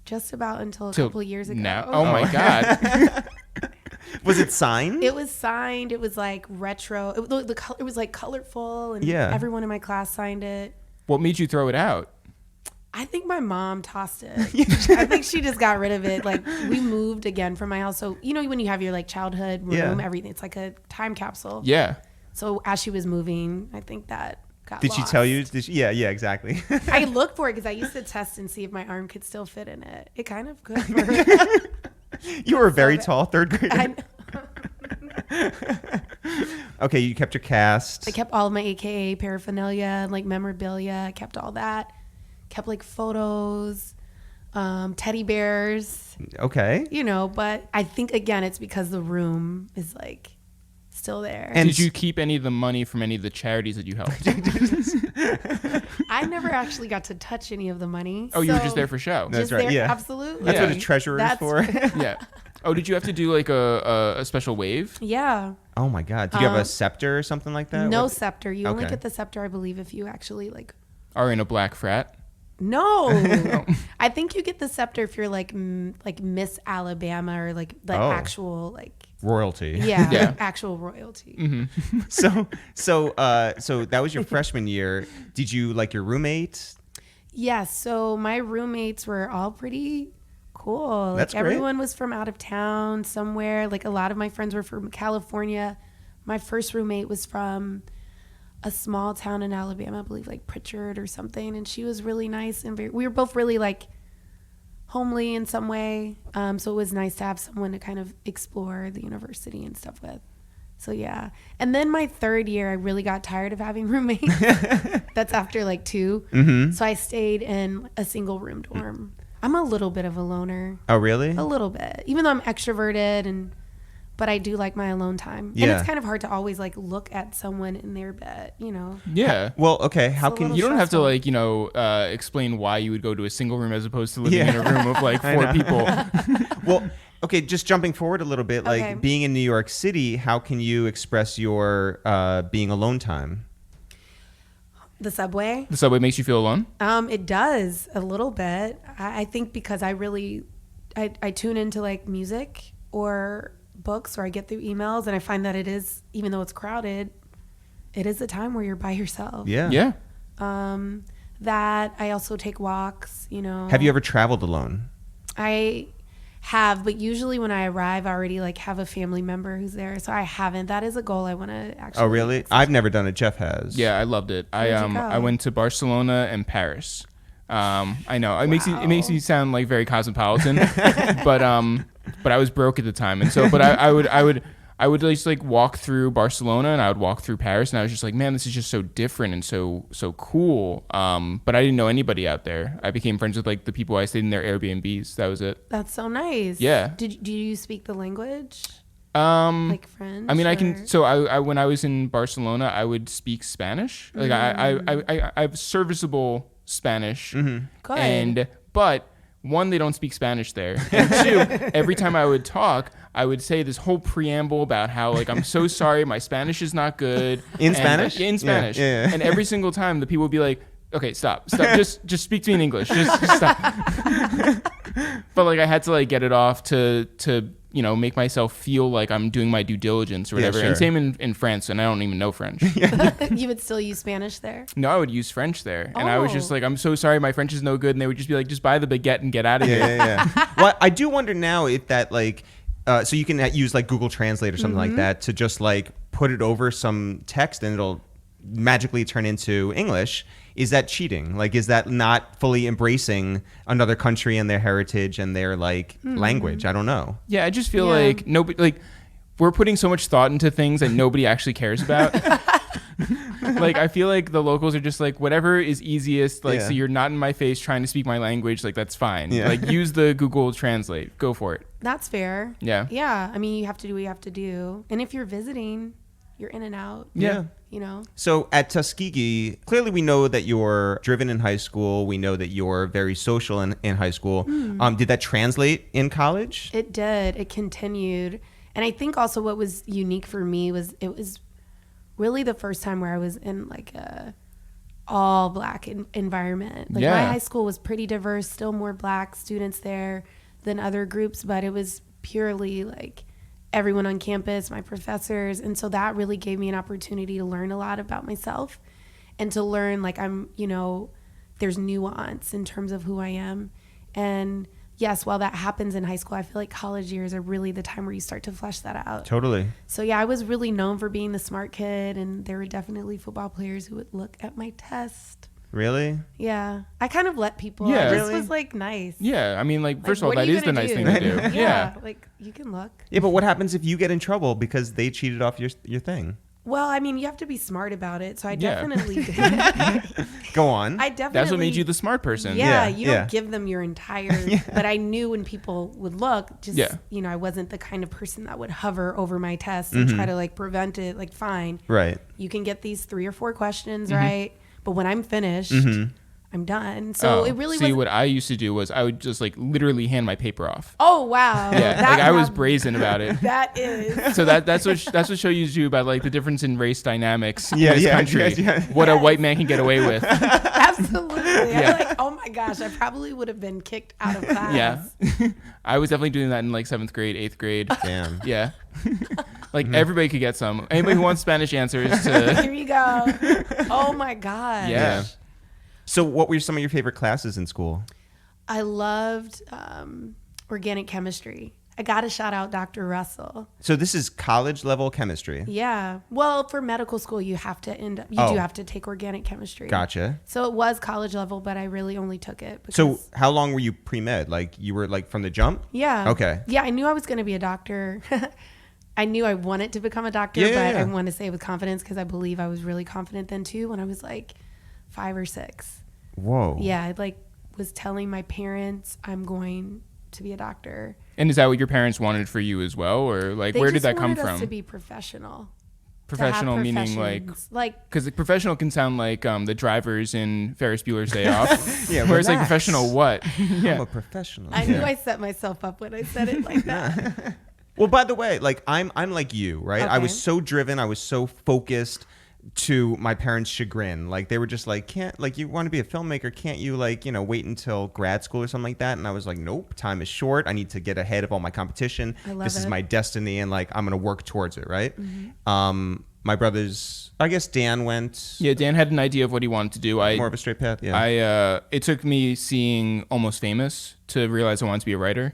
just about until a couple years ago.
Now? Oh my God.
Was it signed?
It was signed. It was like retro. It was like colorful, and
Yeah.
everyone in my class signed it.
What made you throw it out?
I think my mom tossed it. I think she just got rid of it. Like, we moved again from my house. So, when you have your like childhood room,
Yeah.
everything, it's like a time capsule.
Yeah.
So as she was moving, I think that got
Did she
lost.
tell you? Yeah, exactly.
I looked for it because I used to test and see if my arm could still fit in it. It kind of could.
You were a very
So
tall 3rd grader. Okay, you kept your cast.
I kept all of my AKA paraphernalia and like memorabilia. I kept all that. Kept like photos, teddy bears,
Okay.
but I think again it's because the room is like still there.
And
Did you keep any of the money from any of the charities that you helped?
I never actually got to touch any of the money.
Oh, you were
so
just there for show.
That's
just
right,
there-
yeah.
Absolutely.
That's what a
Yeah.
treasurer is
That's-
for.
Yeah. Oh, did you have to do like a special wave?
Yeah.
Oh my God. Did you have a scepter or something like that?
No
What-
scepter. You only
Okay.
get the scepter, I believe, if you actually like.
Or in a black frat?
No, I think you get the scepter if you're like Miss Alabama or like the
Oh.
actual like
Royalty.
yeah. actual royalty.
So that was your freshman year. Did you like your roommate?
Yeah, so my roommates were all pretty cool. Like
That's great.
everyone was from out of town somewhere. Like a lot of my friends were from California. My first roommate was from a small town in Alabama, I believe like Pritchard or something, and she was really nice and we were both really like homely in some way. So it was nice to have someone to kind of explore the university and stuff with. So yeah. And then my 3rd year, I really got tired of having roommates. That's after like 2.
Mm-hmm.
So I stayed in a single room dorm. I'm a little bit of a loner.
Oh, really?
A little bit. Even though I'm extroverted but I do like my alone time. And
Yeah.
it's kind of hard to always like look at someone in their bed,
Yeah.
Well, okay. How
It's a
can
little
You don't have to
stressful.
like, explain why you would go to a single room as opposed to living
Yeah.
in a room of like 4 people.
Well, okay, just jumping forward a little bit, like
Okay.
being in New York City, how can you express your being alone time?
The subway?
The subway makes you feel alone?
It does a little bit. I think because I tune into like music or books, or I get through emails, and I find that it is, even though it's crowded, it is a time where you're by yourself.
Yeah.
That I also take walks,
Have you ever traveled alone?
I have, but usually when I arrive, I already like have a family member who's there. So I haven't. That is a goal I want to actually.
Oh, really? I've never done it. Jeff has.
Yeah, I loved it. I went to Barcelona and Paris. I know it makes me sound like very cosmopolitan, but I was broke at the time, and so I would just like walk through Barcelona and I would walk through Paris, and I was just like, man, this is just so different and so cool. But I didn't know anybody out there. I became friends with like the people I stayed in their Airbnbs. That was it.
That's so nice.
Yeah.
Do you speak the language? Like French?
I mean, I can. So I when I was in Barcelona, I would speak Spanish. Like I have serviceable Spanish.
Good.
But one, they don't speak Spanish there. And two, every time I would talk, I would say this whole preamble about how like, I'm so sorry, my Spanish is not good.
In Spanish?
In Spanish.
Yeah.
And every single time the people would be like, okay, stop. Just speak to me in English. Just stop. But like I had to like get it off to make myself feel like I'm doing my due diligence or whatever.
Yeah, sure.
And same in France, and I don't even know French.
You would still use Spanish there?
No, I would use French there. And I was just like, I'm so sorry, my French is no good. And they would just be like, just buy the baguette and get out of here.
Yeah. Well, I do wonder now if that like, so you can use like Google Translate or something like that to just like put it over some text and it'll magically turn into English. Is that cheating? Like, is that not fully embracing another country and their heritage and their like language? I don't know.
Yeah, I just feel like nobody, like, we're putting so much thought into things that nobody actually cares about. Like, I feel like the locals are just like, whatever is easiest. Like, so you're not in my face trying to speak my language. Like, that's fine. Yeah. Like, use the Google Translate. Go for it.
That's fair.
Yeah.
Yeah. I mean, you have to do what you have to do. And if you're visiting, you're in and out.
Yeah.
So
at Tuskegee, clearly we know that you're driven in high school. We know that you're very social in high school. Did that translate in college?
It did. It continued. And I think also what was unique for me was it was really the first time where I was in like a all black environment. Like my high school was pretty diverse, still more black students there than other groups, but it was purely like everyone on campus, my professors. And so that really gave me an opportunity to learn a lot about myself and to learn like there's nuance in terms of who I am. And yes, while that happens in high school, I feel like college years are really the time where you start to flesh that out.
Totally.
So yeah, I was really known for being the smart kid, and there were definitely football players who would look at my test.
Really?
Yeah. I kind of let people.
Yeah.
It just was like nice.
Yeah. I mean, like, first of all,
what are
that
you
is the
gonna
nice
do?
thing to do.
Yeah. Like, you can look.
Yeah, but what happens if you get in trouble because they cheated off your thing?
Well, I mean, you have to be smart about it. So I definitely did.
Go on.
I definitely.
That's what made you the smart person.
Yeah. You don't give them your entire. But I knew when people would look, I wasn't the kind of person that would hover over my test and try to like prevent it. Like, fine.
Right.
You can get these 3 or 4 questions right. But when I'm finished, I'm done. So it really was.
See, what I used to do was I would just like literally hand my paper off.
Oh, wow.
Yeah, like I was brazen about it.
That is.
So that's what shows you about like the difference in race dynamics in this country. What a white man can get away with.
Absolutely. I'm like, oh my gosh, I probably would have been kicked out of class.
Yeah. I was definitely doing that in like 7th grade, 8th grade.
Damn.
Yeah. Like everybody could get some. Anybody who wants Spanish answers
Here you go. Oh my gosh.
Yeah.
So what were some of your favorite classes in school?
I loved organic chemistry. I got to shout out Dr. Russell.
So this is college level chemistry.
Yeah. Well, for medical school, you have to do have to take organic chemistry.
Gotcha.
So it was college level, but I really only took it.
So how long were you pre-med? Like you were like from the jump?
Yeah.
Okay.
Yeah, I knew I was going to be a doctor. I knew I wanted to become a doctor, but I want to say with confidence because I believe I was really confident then too when I was like 5 or 6.
Whoa.
Yeah, I like was telling my parents I'm going to be a doctor.
And is that what your parents wanted for you as well, or like where did that come from?
They just wanted us to be professional.
Professional meaning like because the professional can sound like the drivers in Ferris Bueller's Day Off.
Yeah,
whereas like professional what?
I'm a professional.
I knew I set myself up when I said it like that.
Well, by the way, like I'm like you, right?
Okay.
I was so driven. I was so focused. to my parents' chagrin. Like they were just like, can't, like, you want to be a filmmaker, can't you, like, you know, wait until grad school or something like that? And I was like, nope, time is short. I need to get ahead of all my competition. This is my destiny, and like I'm gonna work towards it, right? My brothers, I guess Dan went.
Yeah, Dan had an idea of what he wanted to do.
More of a straight path. Yeah.
It took me seeing Almost Famous to realize I wanted to be a writer.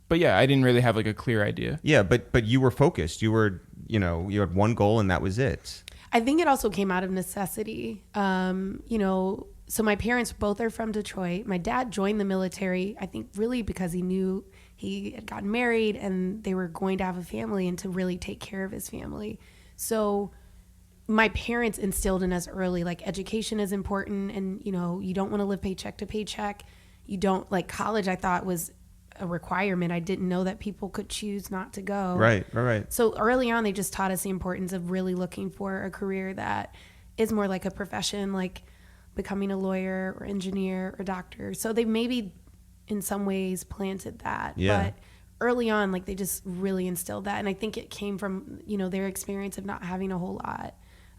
But yeah, I didn't really have like a clear idea.
Yeah, but you were focused. You were, you know, you had one goal and that was it.
I think it also came out of necessity. You know, so my parents both are from Detroit. My dad joined the military, I think really because he knew he had gotten married and they were going to have a family and to really take care of his family. So my parents instilled in us early, like, education is important, and, you know, you don't want to live paycheck to paycheck. You don't, like, college I thought was a requirement. I didn't know that people could choose not to go.
Right.
So early on, they just taught us the importance of really looking for a career that is more like a profession, like becoming a lawyer or engineer or doctor. So they maybe in some ways planted that.
Yeah.
But early on, like, they just really instilled that. And I think it came from, you know, their experience of not having a whole lot.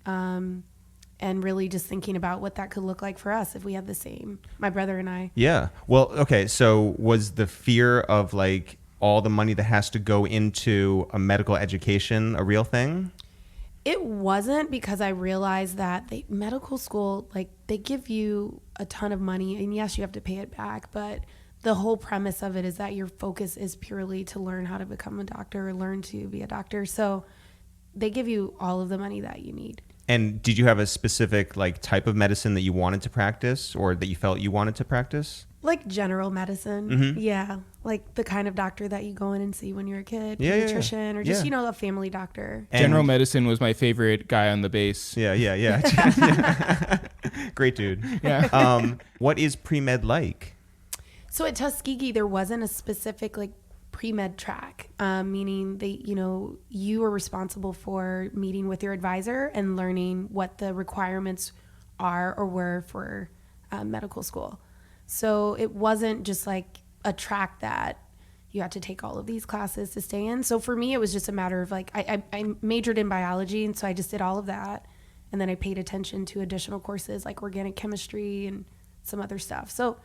And really just thinking about what that could look like for us if we had the same, my brother and I.
Yeah. Well, okay. So was the fear of like all the money that has to go into a medical education a real thing?
It wasn't, because I realized that medical school, like, they give you a ton of money, and yes, you have to pay it back, but the whole premise of it is that your focus is purely to learn how to become a doctor or learn to be a doctor. So they give you all of the money that you need.
And did you have a specific like type of medicine that you wanted to practice or that you felt you wanted to practice?
Like general medicine. Yeah. Like the kind of doctor that you go in and see when you're a kid, pediatrician, or just, you know, a family doctor.
General medicine was my favorite guy on the base.
Yeah. Great dude.
Yeah.
What is pre-med like?
So at Tuskegee, there wasn't a specific like pre-med track, meaning you were responsible for meeting with your advisor and learning what the requirements are or were for medical school. So it wasn't just like a track that you had to take all of these classes to stay in. So for me, it was just a matter of like, I majored in biology, and so I just did all of that. And then I paid attention to additional courses like organic chemistry and some other stuff. So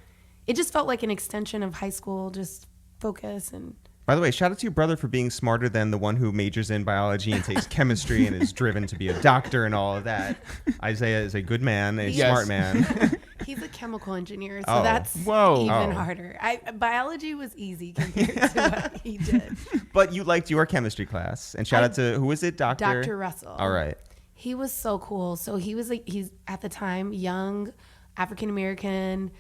it just felt like an extension of high school, just focus. And
by the way, shout out to your brother for being smarter than the one who majors in biology and takes chemistry and is driven to be a doctor and all of that. Isaiah is a good man, a smart man.
He's a chemical engineer, so that's even harder. Biology was easy compared to what he did.
But you liked your chemistry class. And shout out to, who was it?
Dr. Russell.
All right.
He was so cool. So he was like, he's at the time young African-American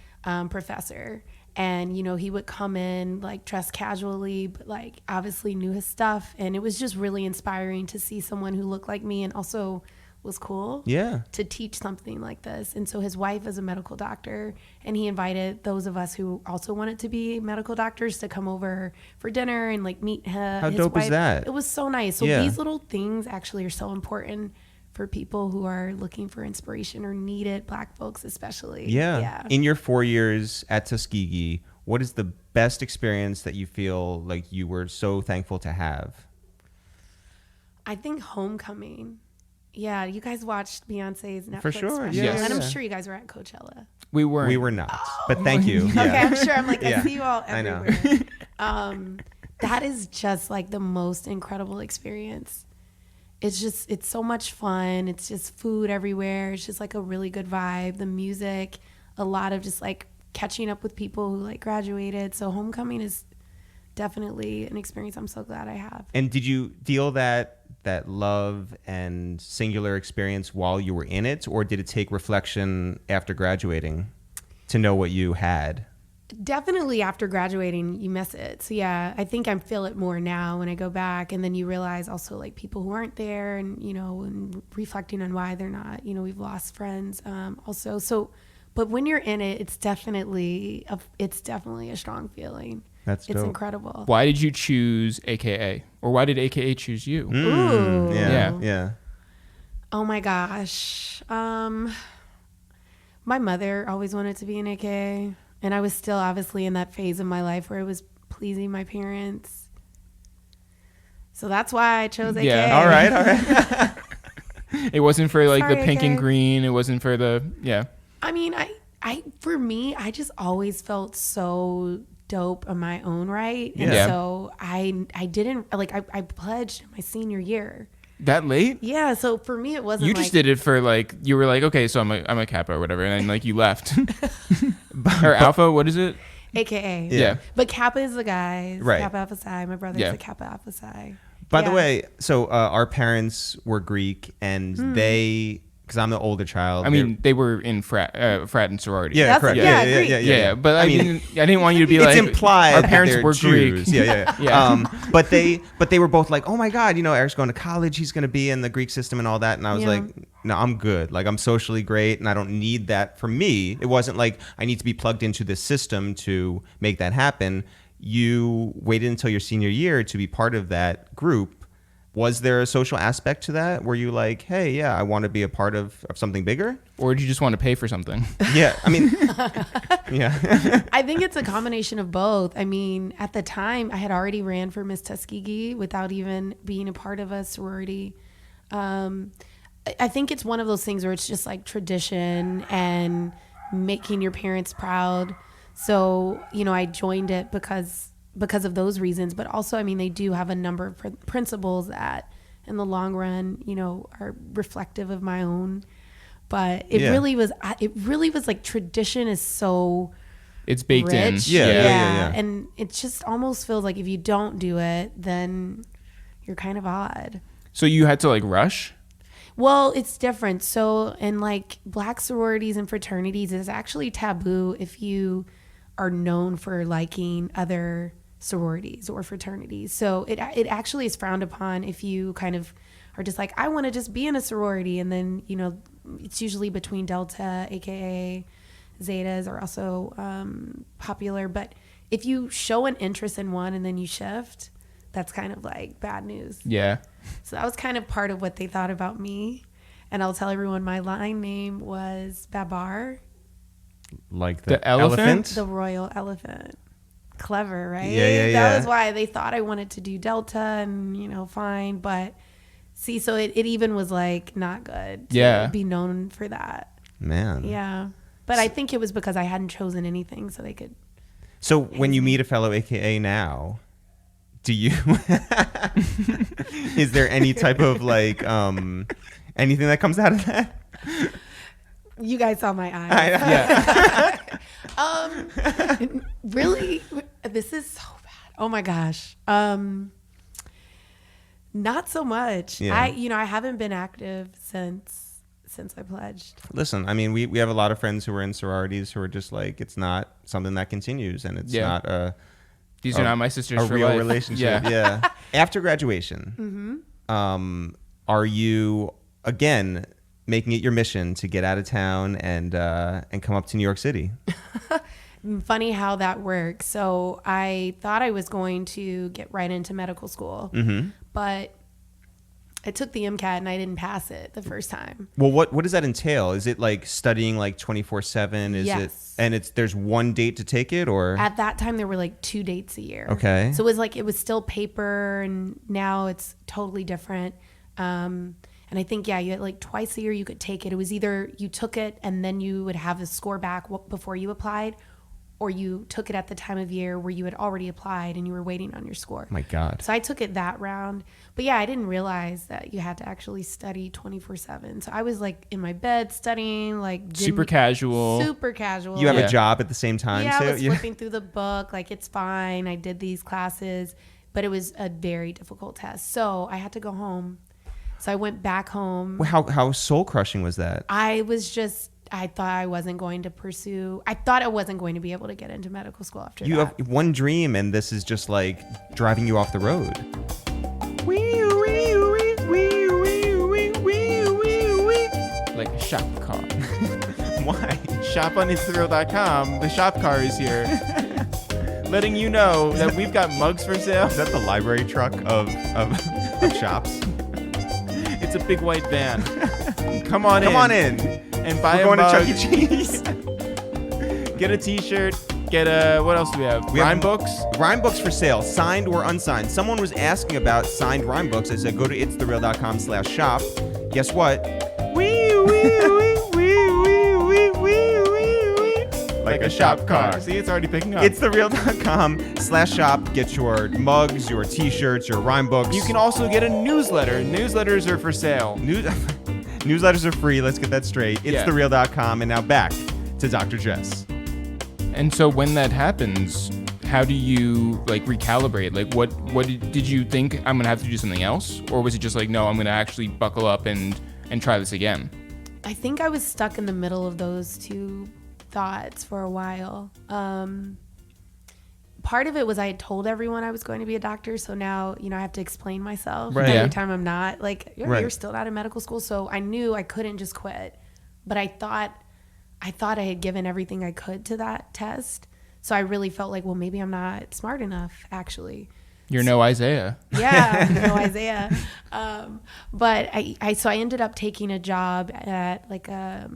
professor. And, you know, he would come in like dressed casually, but like obviously knew his stuff. And it was just really inspiring to see someone who looked like me and also was cool to teach something like this. And so his wife is a medical doctor, and he invited those of us who also wanted to be medical doctors to come over for dinner and like meet him.
How dope is that?
It was so nice. So these little things actually are so important for people who are looking for inspiration or need it, Black folks especially.
Yeah. In your 4 years at Tuskegee, what is the best experience that you feel like you were so thankful to have?
I think homecoming. Yeah, you guys watched Beyonce's Netflix
For sure.
special.
Yes.
And I'm sure you guys were at Coachella.
We weren't.
We were not. But thank you.
Okay, I'm sure. I'm like, I see you all everywhere.
I know.
That is just like the most incredible experience. It's so much fun. It's just food everywhere. It's just like a really good vibe. The music, a lot of just like catching up with people who like graduated. So homecoming is definitely an experience I'm so glad I have.
And did you feel that love and singular experience while you were in it, or did it take reflection after graduating to know what you had?
Definitely after graduating, you miss it. So yeah, I think I feel it more now when I go back, and then you realize also like people who aren't there, and you know, and reflecting on why they're not. You know, we've lost friends also. So, but when you're in it, it's definitely a strong feeling.
That's dope.
It's incredible.
Why did you choose AKA, or why did AKA choose you?
Ooh.
Yeah.
Oh my gosh. My mother always wanted to be an AKA. And I was still obviously in that phase of my life where I was pleasing my parents. So that's why I chose AKA.
Yeah, all right.
It wasn't for like
Sorry,
the pink and
AK.
green. It wasn't for the
I mean, for me, I just always felt so dope on my own right. And
Yeah.
so I didn't like, I pledged my senior year.
that late.
Yeah. So for me, it wasn't
You
like,
just did it for like you were like, okay, so I'm a Kappa or whatever, and then like you left. Or Alpha, what is it?
AKA.
Yeah.
But Kappa is the guy.
Right.
Kappa Alpha Psi. My brother's
Yeah.
a Kappa Alpha Psi.
By the
Yeah.
way, so our parents were Greek, and they, because I'm the older child.
I mean, they were in frat and sorority.
yeah,
That's-
correct.
yeah,
Yeah,
Greek.
Yeah, but I
mean,
didn't want you to be
it's
like
implied
our
that
parents
they're
were
Jews.
Greek.
Yeah.
Yeah.
But they were both like, oh my God, Eric's going to college. He's going to be in the Greek system and all that. And I was
Yeah.
like, no, I'm good. Like, I'm socially great, and I don't need that. For me, it wasn't like I need to be plugged into this system to make that happen. You waited until your senior year to be part of that group. Was there a social aspect to that? Were you like, hey, yeah, I want to be a part of something bigger?
Or did you just want to pay for something?
Yeah, I mean, yeah.
I think it's a combination of both. I mean, at the time, I had already ran for Miss Tuskegee without even being a part of a sorority. I think it's one of those things where it's just like tradition and making your parents proud. So, I joined it because of those reasons. But also, I mean, they do have a number of principles that in the long run, are reflective of my own. But it really was like tradition is so
It's baked in.
rich.
Yeah.
And it just almost feels like if you don't do it, then you're kind of odd.
So you had to like rush?
Well, it's different. So in like black sororities and fraternities, it's actually taboo if you are known for liking other sororities or fraternities. So it actually is frowned upon if you kind of are just like, I want to just be in a sorority. And then, it's usually between Delta, AKA Zetas are also popular. But if you show an interest in one and then you shift, that's kind of like bad news.
Yeah.
So that was kind of part of what they thought about me. And I'll tell everyone my line name was Babar,
Like
The elephant?
the royal elephant. Clever, right?
Yeah.
That was why they thought I wanted to do Delta and, fine. But see, so it even was like not good to be known for that.
Man.
Yeah. But I think it was because I hadn't chosen anything so they could.
So when you meet a fellow AKA now, do you is there any type of like anything that comes out of that?
You guys saw my eyes.
Yeah.
Really, this is so bad. Oh my gosh. Not so much.
Yeah.
I haven't been active since I pledged.
Listen, I mean, we have a lot of friends who are in sororities who are just like, it's not something that continues, and it's not
These are not my sisters
a
for
real
life.
relationship. Yeah. After graduation, are you again making it your mission to get out of town and come up to New York City?
Funny how that works. So I thought I was going to get right into medical school, but I took the Mcat and I didn't pass it the first time.
Well, what does that entail? Is it like studying like 24/7? Is
Yes.
it? And there's one date to take it, or
At that time, there were like 2 dates a year.
Okay.
So it was still paper, and now it's totally different. And I think, you had like twice a year you could take it. It was either you took it and then you would have a score back before you applied, or you took it at the time of year where you had already applied and you were waiting on your score.
My God.
So I took it that round. But I didn't realize that you had to actually study 24/7. So I was like in my bed studying, like
Super casual.
Super casual.
You have
Yeah.
a job at the same time
Yeah,
too?
I was flipping through the book. Like, it's fine. I did these classes, but it was a very difficult test. So I had to go home. So I went back home.
Well, how soul crushing was that?
I thought I wasn't going to pursue. I thought I wasn't going to be able to get into medical school after
You
that.
have one dream, and this is just like driving you off the road.
Like a shop car.
Why?
Shop on itsthrill.com. The shop car is here. Letting you know that we've got mugs for sale.
Is that the library truck of shops?
It's a big white van. Come on in and buy
We're
a
going
mug.
to Chuck E. Cheese.
Get a t-shirt. Get what else do we have? Rhyme books.
Rhyme books for sale, signed or unsigned. Someone was asking about signed rhyme books. I said go to itsthereal.com/shop. guess what?
Like a shop car. See, it's already picking up.
It's thereal.com/shop. Get your mugs, your t-shirts, your rhyme books.
You can also get a newsletter. Newsletters are for sale.
Newsletters are free. Let's get that straight. It's thereal.com. And now back to Dr. Jess.
And so when that happens, how do you like recalibrate? Like what did you think I'm going to have to do something else? Or was it just like, no, I'm going to actually buckle up and try this again?
I think I was stuck in the middle of those two thoughts for a while. Part of it was I had told everyone I was going to be a doctor, so now I have to explain myself every time I'm not. Like, you're still not in medical school, so I knew I couldn't just quit. But I thought I had given everything I could to that test, so I really felt like, well, maybe I'm not smart enough, actually.
You're no Isaiah.
Yeah, no Isaiah. But I ended up taking a job at like a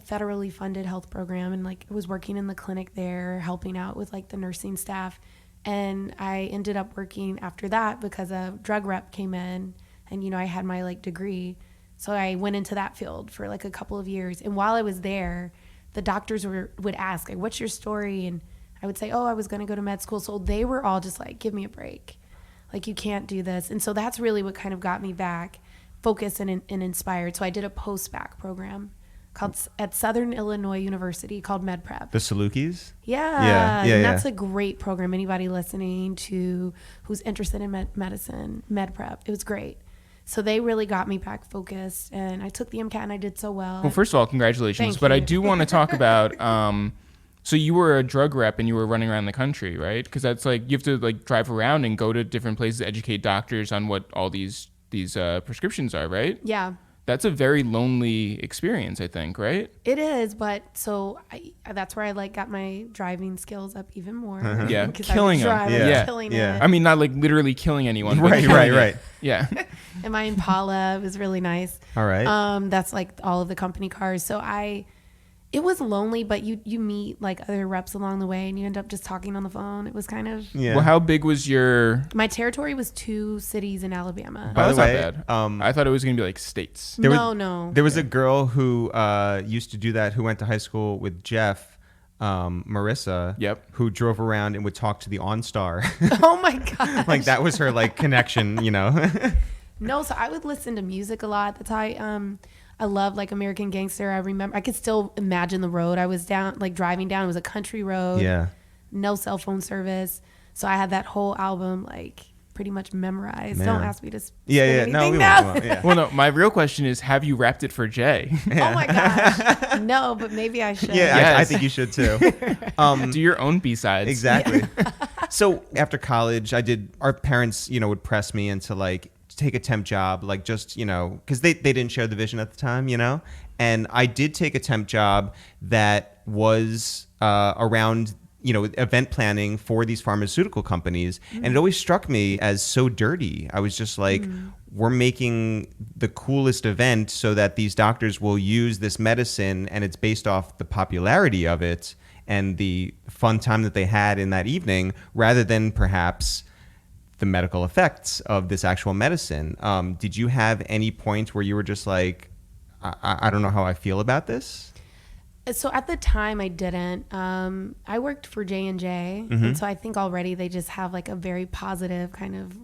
federally funded health program, and like I was working in the clinic there, helping out with like the nursing staff. And I ended up working after that because a drug rep came in, and I had my like degree, so I went into that field for like a couple of years. And while I was there, the doctors would ask, like, "What's your story?" And I would say, "Oh, I was going to go to med school." So they were all just like, "Give me a break. Like, you can't do this." And so that's really what kind of got me back focused and inspired. So I did a post-bac program at Southern Illinois University called MedPrep.
The Salukis?
Yeah. And that's a great program. Anybody listening to who's interested in medicine, MedPrep, it was great. So they really got me back focused, and I took the Mcat and I did so well.
Well, first of all, congratulations.
Thank
but
you.
I do want to talk about so you were a drug rep and you were running around the country, right? Because that's like you have to like drive around and go to different places, educate doctors on what all these prescriptions are, right?
Yeah.
That's a very lonely experience, I think, right?
It is, but so that's where I like got my driving skills up even more.
Yeah,
Because
killing them.
I was
Yeah.
killing
Yeah.
it.
I mean, not like literally killing anyone. But
Right.
Yeah.
And my Impala was really nice.
All right.
That's like all of the company cars. So it was lonely, but you meet like other reps along the way, and you end up just talking on the phone. It was kind of
Well, how big was your?
My territory was 2 cities in Alabama.
By the
that's
way,
not bad. I thought it was gonna be like states.
No.
There was a girl who used to do that, who went to high school with Jeff, Marissa.
Yep.
Who drove around and would talk to the OnStar.
Oh my god!
Like that was her like connection,
No, so I would listen to music a lot. That's how I love like American Gangster. I remember I could still imagine the road I was driving down. It was a country road.
Yeah.
No cell phone service. So I had that whole album like pretty much memorized.
Man.
Don't ask me to
Yeah. No, we
now.
won't. Yeah.
Well, no. My real question is, have you rapped it for Jay?
Oh my gosh. No, but maybe I should.
Yeah,
Yes.
I think you should too.
Do your own B-sides.
Exactly. So after college, our parents, would press me into like, take a temp job, like just, because they didn't share the vision at the time, and I did take a temp job that was around, event planning for these pharmaceutical companies. And it always struck me as so dirty. I was just like, we're making the coolest event so that these doctors will use this medicine, and it's based off the popularity of it and the fun time that they had in that evening, rather than perhaps the medical effects of this actual medicine. Did you have any point where you were just like, I don't know how I feel about this?
So at the time I didn't. I worked for J&J, and so I think already they just have like a very positive kind of,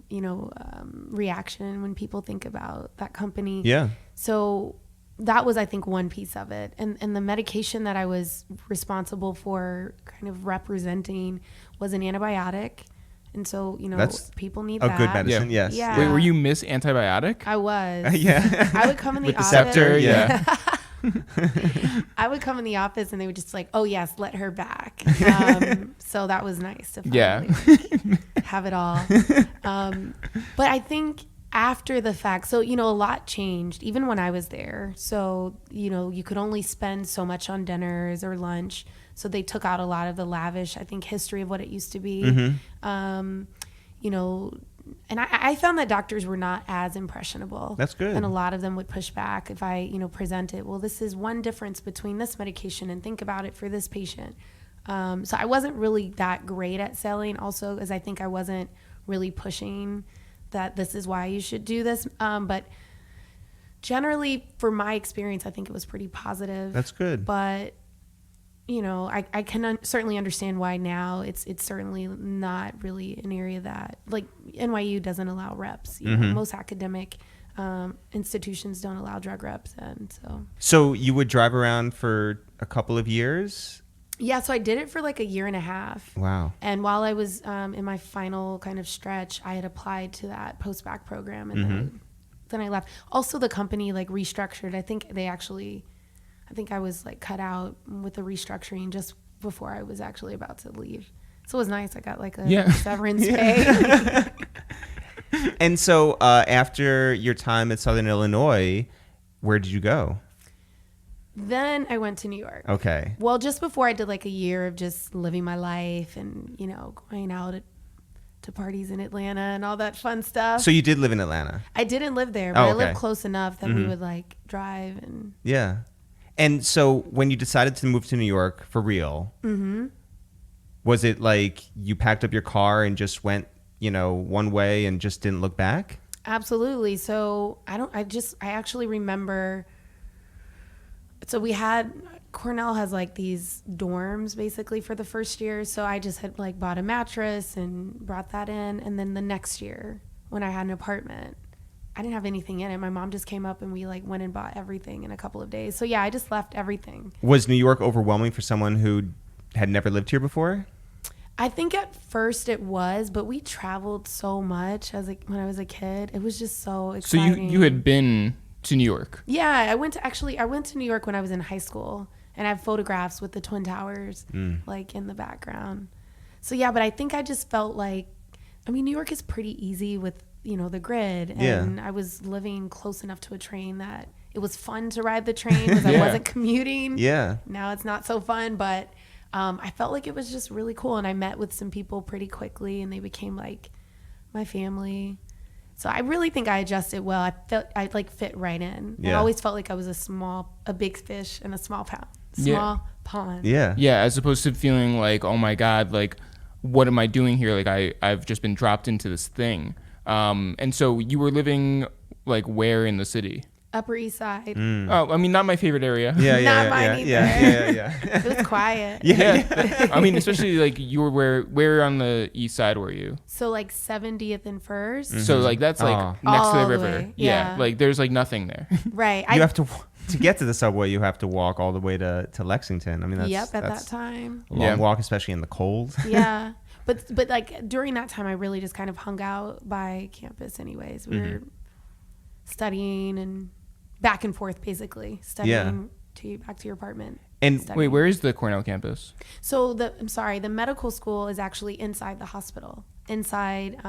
reaction when people think about that company.
Yeah.
So that was, I think, one piece of it. And the medication that I was responsible for kind of representing was an antibiotic. And so,
That's
people need
a
that.
good medicine, yes.
Yeah.
Wait, were you Miss Antibiotic?
I was.
Yeah.
I would come in the
With the
office.
scepter, yeah.
I would come in the office and they would just like, oh yes, let her back. So that was nice to finally have it all. But I think after the fact, so, a lot changed even when I was there. So, you could only spend so much on dinners or lunch. So they took out a lot of the lavish, I think, history of what it used to be. And I found that doctors were not as impressionable.
That's good.
And a lot of them would push back if I, present it. Well, this is one difference between this medication, and think about it for this patient. So I wasn't really that great at selling, also, as I think I wasn't really pushing that this is why you should do this. But generally, for my experience, I think it was pretty positive.
That's good.
But, I can certainly understand why now it's certainly not really an area that, like, NYU doesn't allow reps. Most academic institutions don't allow drug reps. And
So you would drive around for a couple of years?
Yeah, so I did it for like a year and a half.
Wow.
And while I was in my final kind of stretch, I had applied to that post-bac program, and then I left. Also, the company like restructured. I think I was like cut out with the restructuring just before I was actually about to leave. So it was nice. I got like a severance pay.
And so after your time at Southern Illinois, where did you go?
Then I went to New York.
Okay.
Well, just before I did like a year of just living my life and, going out to parties in Atlanta and all that fun stuff.
So you did live in Atlanta?
I didn't live there, but I lived close enough that we would like drive and.
Yeah. And so when you decided to move to New York for real, was it like you packed up your car and just went, one way and just didn't look back?
Absolutely. So I actually remember. So Cornell has like these dorms basically for the first year. So I just had like bought a mattress and brought that in. And then the next year when I had an apartment, I didn't have anything in it. My mom just came up and we like went and bought everything in a couple of days. So yeah, I just left everything.
Was New York overwhelming for someone who had never lived here before?
I think at first it was, but we traveled so much when I was a kid. It was just so exciting.
So you had been to New York?
Yeah, I went to New York when I was in high school, and I have photographs with the Twin Towers like in the background. So yeah, but I think I just felt like, New York is pretty easy with, the grid, and I was living close enough to a train that it was fun to ride the train because I wasn't commuting.
Yeah.
Now it's not so fun, but I felt like it was just really cool, and I met with some people pretty quickly, and they became like my family. So I really think I adjusted well. I felt I like fit right in.
Yeah.
I always felt like I was a big fish in a small pond.
Yeah.
Yeah, as opposed to feeling like, oh my God, like, what am I doing here? Like I've just been dropped into this thing. And so you were living like where in the city?
Upper East Side.
Oh, not my favorite area.
Not mine either.
Yeah.
It was quiet.
Yeah. Especially like you were where on the east side were you?
So like 70th and First.
So like that's like next to the
All the
river.
way.
Yeah.
Yeah.
Like there's like nothing there.
Right.
You have to get to the subway. You have to walk all the way to Lexington. That's
at that time.
a long walk, especially in the cold.
Yeah. But like during that time, I really just kind of hung out by campus anyways. We were studying and back and forth, basically studying back to your apartment.
And
studying.
Wait, where is the Cornell campus?
So the medical school is actually inside the hospital, inside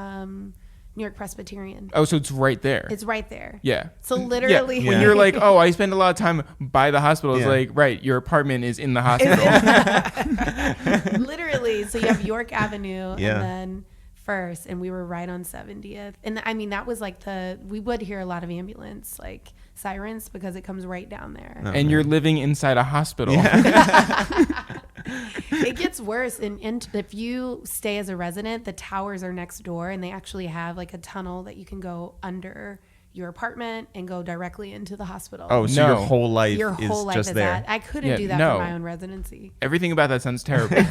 New York Presbyterian.
Oh, so it's right there.
It's right there.
Yeah.
So literally,
when you're like, oh, I spend a lot of time by the hospital, it's like, right, your apartment is in the hospital.
Literally. So you have York Avenue and then First, and we were right on 70th. And that was like we would hear a lot of ambulance like sirens because it comes right down there.
And you're living inside a hospital.
It gets worse. And if you stay as a resident, the towers are next door, and they actually have like a tunnel that you can go under your apartment and go directly into the hospital.
Oh, so your whole life is just there.
That. I couldn't do that for my own residency.
Everything about that sounds terrible.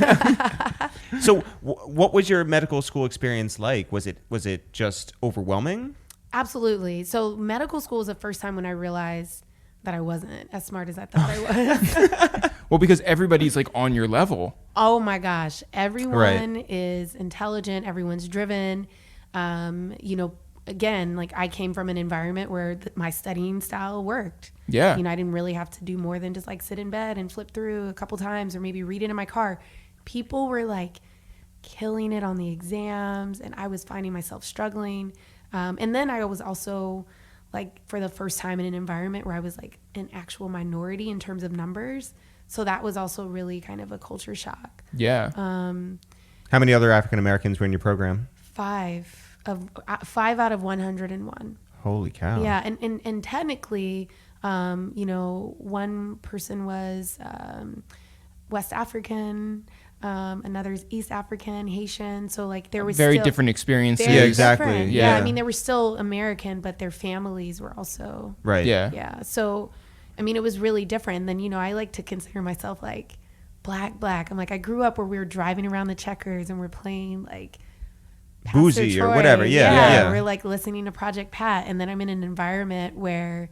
So what was your medical school experience like? Was it just overwhelming?
Absolutely. So medical school was the first time when I realized that I wasn't as smart as I thought I was.
Well, because everybody's like on your level.
Oh my gosh. Everyone is intelligent. Everyone's driven. Again, like I came from an environment where my studying style worked.
Yeah.
I didn't really have to do more than just like sit in bed and flip through a couple times or maybe read it in my car. People were like killing it on the exams, and I was finding myself struggling. And then I was also like for the first time in an environment where I was like an actual minority in terms of numbers. So that was also really kind of a culture shock.
Yeah.
How many other African Americans were in your program?
5 out of 101.
Holy cow.
Yeah. And technically, one person was West African, another's East African, Haitian. So like there was
very
still
different experiences.
very
Yeah, exactly.
different.
Yeah.
I mean, they were still American, but their families were also
Right.
yeah. So I mean, it was really different. And then, you know, I like to consider myself like black. I'm like, I grew up where we were driving around the Checkers and we're playing like Pastor
Boozy or
Troy.
whatever. Yeah.
We're like listening to Project Pat. And then I'm in an environment where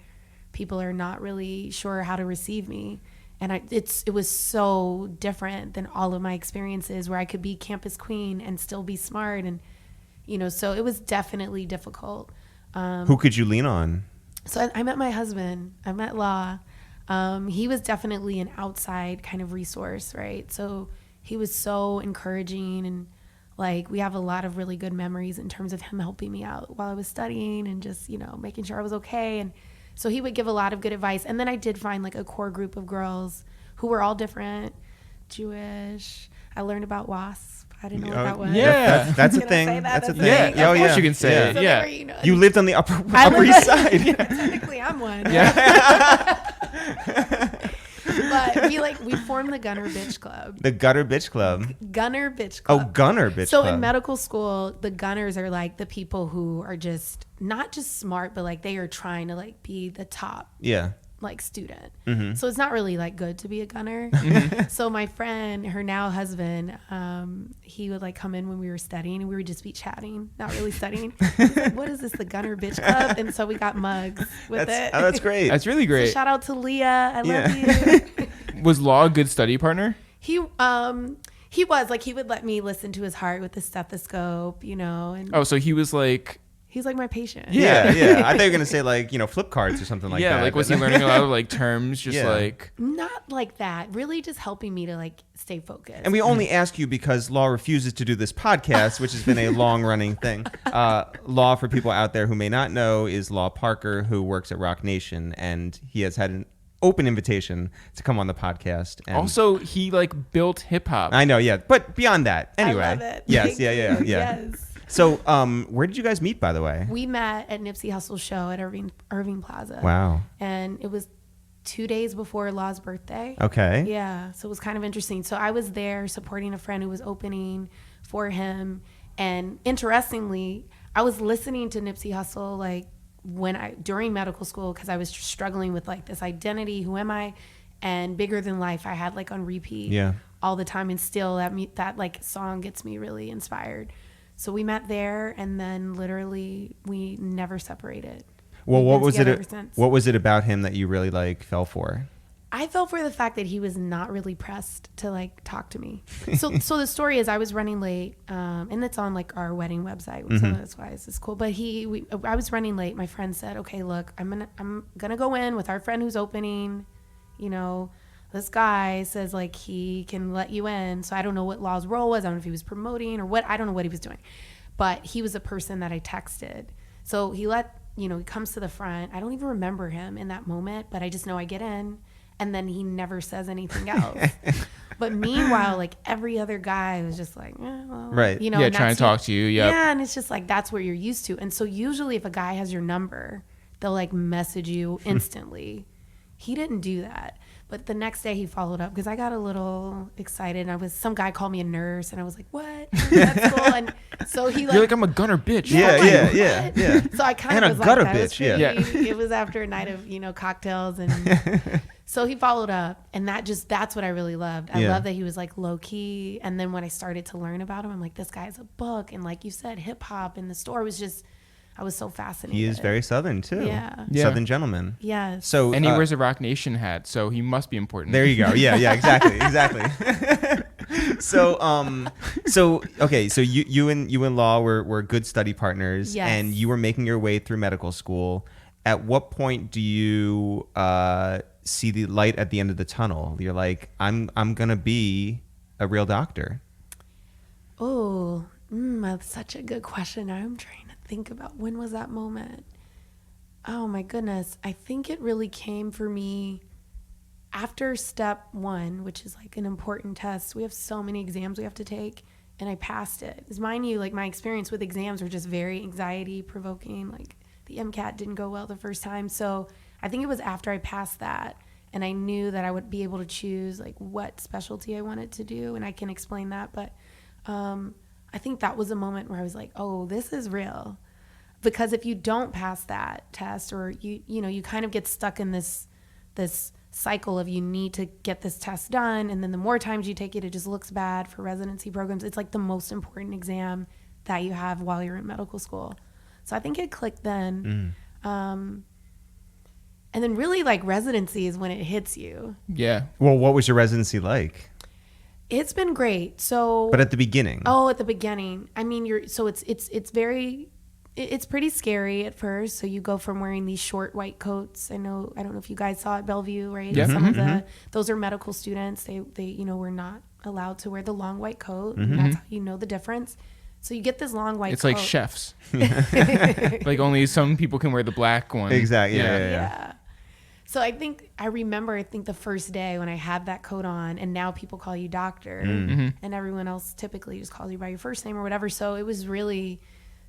people are not really sure how to receive me. And it was so different than all of my experiences where I could be campus queen and still be smart. And, you know, so it was definitely difficult.
Who could you lean on?
So I met my husband. I met Law. He was definitely an outside kind of resource, right? So he was so encouraging, and like we have a lot of really good memories in terms of him helping me out while I was studying and just, you know, making sure I was okay. And so he would give a lot of good advice. And then I did find like a core group of girls who were all different, Jewish. I learned about WASP. I didn't know what that was.
Yeah.
That's a
Can I
thing.
say that?
That's a
That's
thing.
Yeah, of course you can say it.
So
Yeah.
they were, you know,
You lived on the Upper
lived
East
on-
Side.
technically I'm one. But we formed the Gunner Bitch Club.
The Gutter Bitch Club.
Gunner Bitch
Oh,
Club.
Gunner Bitch
So
Club.
in medical school, the gunners are like the people who are just not just smart, but like they are trying to like be the top
Yeah.
like student.
Mm-hmm.
So it's not really like good to be a gunner. So my friend, her now husband, he would like come in when we were studying and we would just be chatting, not really studying. He's like, what is this, the Gunner Bitch Club? And so we got mugs with it.
That's great.
That's really great.
So shout out to Leah. I love
Yeah.
you.
Was Law a good study partner?
He was like, he would let me listen to his heart with the stethoscope, you know, and
Oh, so he was like,
he's like my patient.
yeah. I thought you were gonna say like, you know, flip cards or something like that.
like was he learning a lot of like terms, just
Yeah.
like?
Not like that. Really just helping me to like stay focused.
And we only ask you because Law refuses to do this podcast, which has been a long-running thing. Law, for people out there who may not know, is Law Parker, who works at Rock Nation, and he has had an open invitation to come on the podcast. And
Also, he like built hip hop.
I know, yeah. But beyond that, anyway.
I love it.
Yes,
Thank
yeah.
you. Yes.
So, where did you guys meet, by the way?
We met at Nipsey Hussle's show at Irving Plaza.
Wow.
And it was 2 days before Law's birthday.
Okay.
Yeah. So it was kind of interesting. So I was there supporting a friend who was opening for him. And interestingly, I was listening to Nipsey Hussle like during medical school, because I was struggling with like this identity, who am I? And Bigger Than Life I had like on repeat all the time. And still that like song gets me really inspired. So we met there, and then literally we never separated.
Well,
We've
what
been
was
together ever
it?
since.
What was it about him that you really like fell for?
I fell for the fact that he was not really pressed to like talk to me. So the story is I was running late, and it's on like our wedding website, so that's why this is cool. But I was running late. My friend said, "Okay, look, I'm gonna go in with our friend who's opening. You know, this guy says like he can let you in. So I don't know what Law's role was. I don't know if he was promoting or what. I don't know what he was doing, but he was a person that I texted. So he comes to the front. I don't even remember him in that moment, but I just know I get in, and then he never says anything else. But meanwhile, like every other guy was just like,
Right.
you know,
Yeah,
and
trying
that's
to talk to you. Yep.
Yeah, and it's just like that's what you're used to. And so usually, if a guy has your number, they'll like message you instantly. He didn't do that. But the next day he followed up because I got a little excited. And some guy called me a nurse, and I was like, "What? That's cool." And so he
You're like, I'm a gunner bitch.
Yeah.
So I kind
And
of
a
was
gutter
like, that was
bitch, yeah.
pretty- It was after a night of cocktails, and so he followed up, and that's what I really loved. I love that he was like low key. And then when I started to learn about him, I'm like, this guy has a book, and like you said, hip hop, and the store was just. I was so fascinated.
He is very Southern too.
Yeah.
Southern gentleman.
Yes.
So
And he wears a Rock Nation hat, so he must be important.
There you go. Yeah, exactly. So okay, so you and Law were good study partners,
Yes.
and you were making your way through medical school. At what point do you see the light at the end of the tunnel? You're like, I'm gonna be a real doctor.
Oh, that's such a good question. I'm trying to think about when was that moment. Oh my goodness. I think it really came for me after step 1, which is like an important test. We have so many exams we have to take, and I passed it. As mind you, like my experience with exams were just very anxiety provoking. Like the Mcat didn't go well the first time. So I think it was after I passed that, And I knew that I would be able to choose like what specialty I wanted to do. And I can explain that. But I think that was a moment where I was like, oh, this is real. Because if you don't pass that test, or you kind of get stuck in this cycle of you need to get this test done, and then the more times you take it, it just looks bad for residency programs. It's like the most important exam that you have while you're in medical school. So I think it clicked then. And then really like residency is when it hits you.
Yeah.
Well, what was your residency like?
It's been great. So,
but at the beginning.
Oh, at the beginning. I mean, it's pretty scary at first. So you go from wearing these short white coats. I don't know if you guys saw at Bellevue, right?
Yeah.
Some of those are medical students. They were not allowed to wear the long white coat. And that's how you know the difference. So you get this long white
It's
coat.
like chefs. Like only some people can wear the black one.
Exactly. Yeah.
So I think the first day when I had that coat on, and now people call you doctor, and everyone else typically just calls you by your first name or whatever. So it was really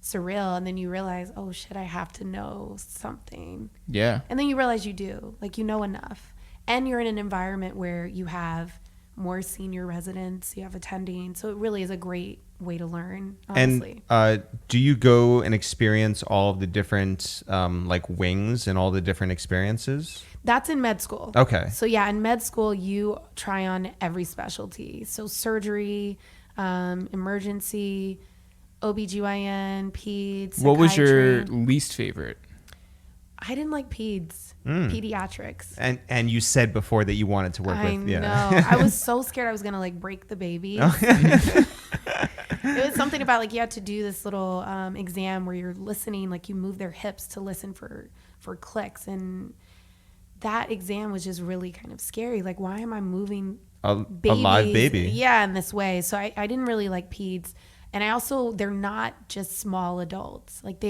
surreal. And then you realize, oh shit, I have to know something.
Yeah. And
then you realize you do, like, you know enough. And you're in an environment where you have more senior residents, you have attending. So it really is a great way to learn, honestly.
And do you go and experience all of the different like wings and all the different experiences?
That's in med school.
Okay.
So yeah, in med school, you try on every specialty. So surgery, emergency, OBGYN, peds, psychiatry.
What was your least favorite?
I didn't like pediatrics.
And you said before that you wanted to work with.
I know. I was so scared I was going to like break the baby. It was something about like you had to do this little exam where you're listening, like you move their hips to listen for clicks. And that exam was just really kind of scary. Like, why am I moving
a live baby?
Yeah, in this way. So I didn't really like peds. And they're not just small adults. Like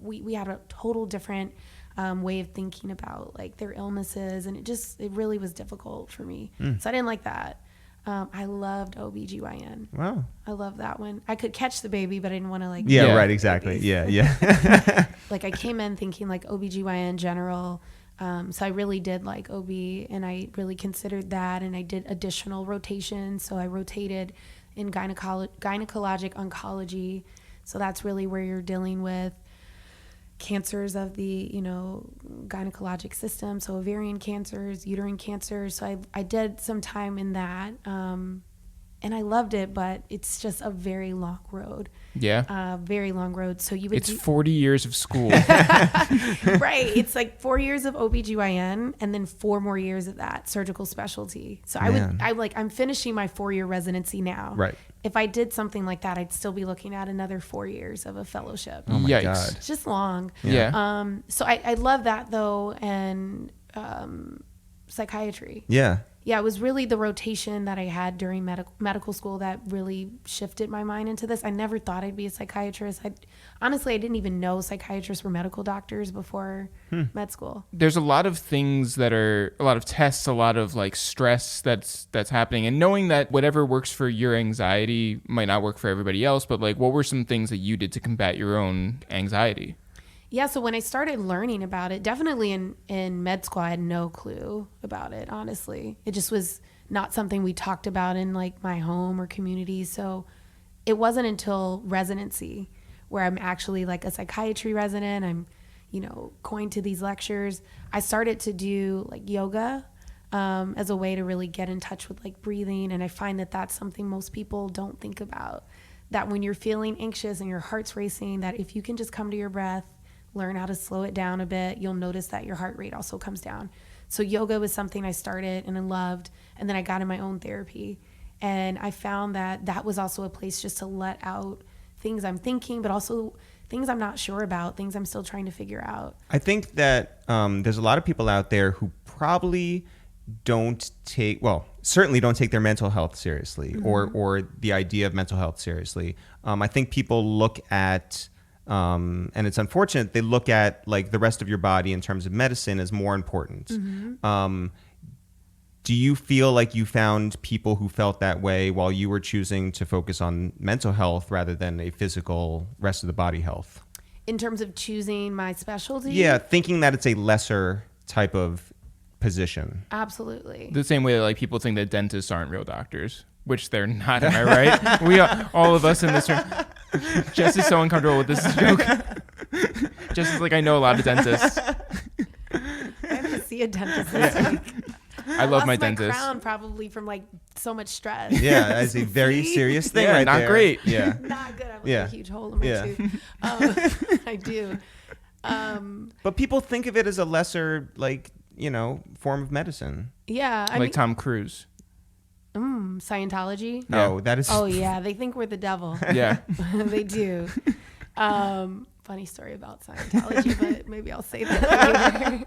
we had a total different way of thinking about like their illnesses. And it really was difficult for me. So I didn't like that. I loved OBGYN. Wow. I love that one. I could catch the baby, but I didn't want to like.
Yeah, right. Exactly. Yeah.
Like I came in thinking like OBGYN general. So I really did like OB, and I really considered that, and I did additional rotations. So I rotated in gynecologic oncology. So that's really where you're dealing with cancers of the, gynecologic system. So ovarian cancers, uterine cancers. So I did some time in that. And I loved it, but it's just a very long road.
Yeah.
Very long road. So it's
40 years of school.
Right. It's like 4 years of OBGYN and then 4 more years of that surgical specialty. So I'm finishing my 4-year residency now.
Right.
If I did something like that, I'd still be looking at another 4 years of a fellowship.
Oh my God.
It's just long.
Yeah.
So I love that though. And psychiatry.
Yeah.
Yeah, it was really the rotation that I had during medical school that really shifted my mind into this. I never thought I'd be a psychiatrist. Honestly, I didn't even know psychiatrists were medical doctors before med school.
There's a lot of things that are a lot of tests, a lot of like stress that's happening, and knowing that whatever works for your anxiety might not work for everybody else. But like, what were some things that you did to combat your own anxiety?
Yeah, so when I started learning about it, definitely in med school, I had no clue about it, honestly. It just was not something we talked about in like my home or community. So it wasn't until residency where I'm actually like a psychiatry resident. I'm, going to these lectures. I started to do like yoga as a way to really get in touch with like breathing. And I find that that's something most people don't think about. That when you're feeling anxious and your heart's racing, that if you can just come to your breath, learn how to slow it down a bit, you'll notice that your heart rate also comes down. So yoga was something I started and I loved, and then I got in my own therapy. And I found that was also a place just to let out things I'm thinking, but also things I'm not sure about, things I'm still trying to figure out.
I think that there's a lot of people out there who probably certainly don't take their mental health seriously, or the idea of mental health seriously. I think people look at and it's unfortunate, they look at like the rest of your body in terms of medicine as more important. Do you feel like you found people who felt that way while you were choosing to focus on mental health rather than a physical rest of the body health?
In terms of choosing my specialty?
Yeah, thinking that it's a lesser type of position.
Absolutely.
The same way that like people think that dentists aren't real doctors, which they're not. Am I right? We all of us in this room. Jess is so uncomfortable with this joke. Jess is like, I know a lot of dentists.
I have to see a dentist this week.
I love my
Lost
dentist.
Crown probably from like so much stress.
Yeah, that's a very serious thing.
Yeah,
right
not
there.
great.
Yeah.
Not good. I have
Yeah.
a huge hole in my
Yeah.
tooth. I do.
But people think of it as a lesser, like, form of medicine.
Yeah. I
Like
mean,
Tom Cruise.
Scientology.
No, that is.
Oh yeah, they think we're the devil.
Yeah.
They do. Funny story about Scientology, but maybe I'll say that later.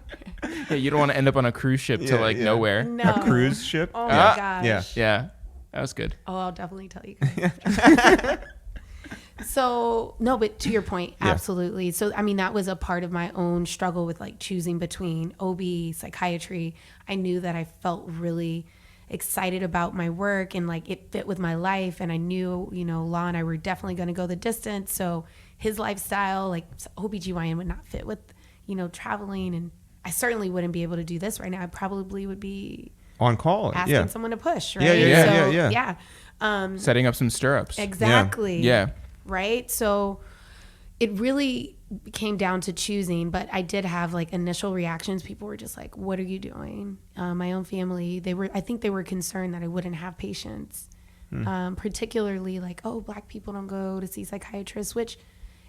Yeah, you don't want to end up on a cruise ship to like nowhere.
No.
A cruise ship.
Oh
Yeah.
my gosh.
Yeah.
Yeah. That was good.
Oh, I'll definitely tell you guys. So, no, but to your point,
Yeah.
absolutely. So, I mean, that was a part of my own struggle with like choosing between OB, psychiatry. I knew that I felt really excited about my work and like it fit with my life. And I knew, Law and I were definitely going to go the distance. So his lifestyle, like OBGYN would not fit with, traveling. And I certainly wouldn't be able to do this right now. I probably would be
On call.
asking
Yeah.
someone to push, right?
Yeah.
Setting up some stirrups.
Exactly.
Yeah.
Right. So it really came down to choosing, but I did have like initial reactions. People were just like, what are you doing? My own family, I think they were concerned that I wouldn't have patients, particularly like, oh, Black people don't go to see psychiatrists, which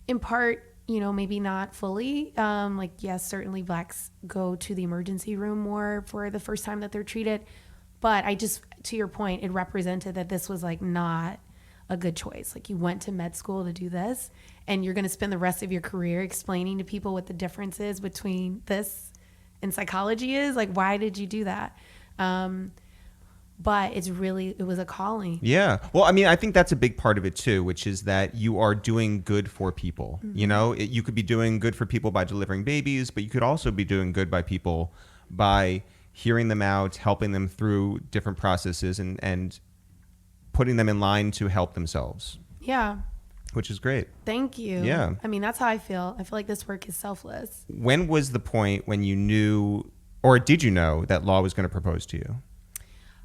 in part, maybe not fully. Like, yes, certainly Blacks go to the emergency room more for the first time that they're treated. But to your point, it represented that this was like not a good choice. Like you went to med school to do this and you're going to spend the rest of your career explaining to people what the difference is between this and psychology is. Like, why did you do that? But it was a calling.
Yeah. Well, I mean, I think that's a big part of it too, which is that you are doing good for people.
Mm-hmm.
You could be doing good for people by delivering babies, but you could also be doing good by people by hearing them out, helping them through different processes and putting them in line to help themselves.
Yeah.
Which is great.
Thank you.
Yeah.
I mean, that's how I feel. I feel like this work is selfless.
When was the point when you knew, or did you know, that Law was going to propose to you?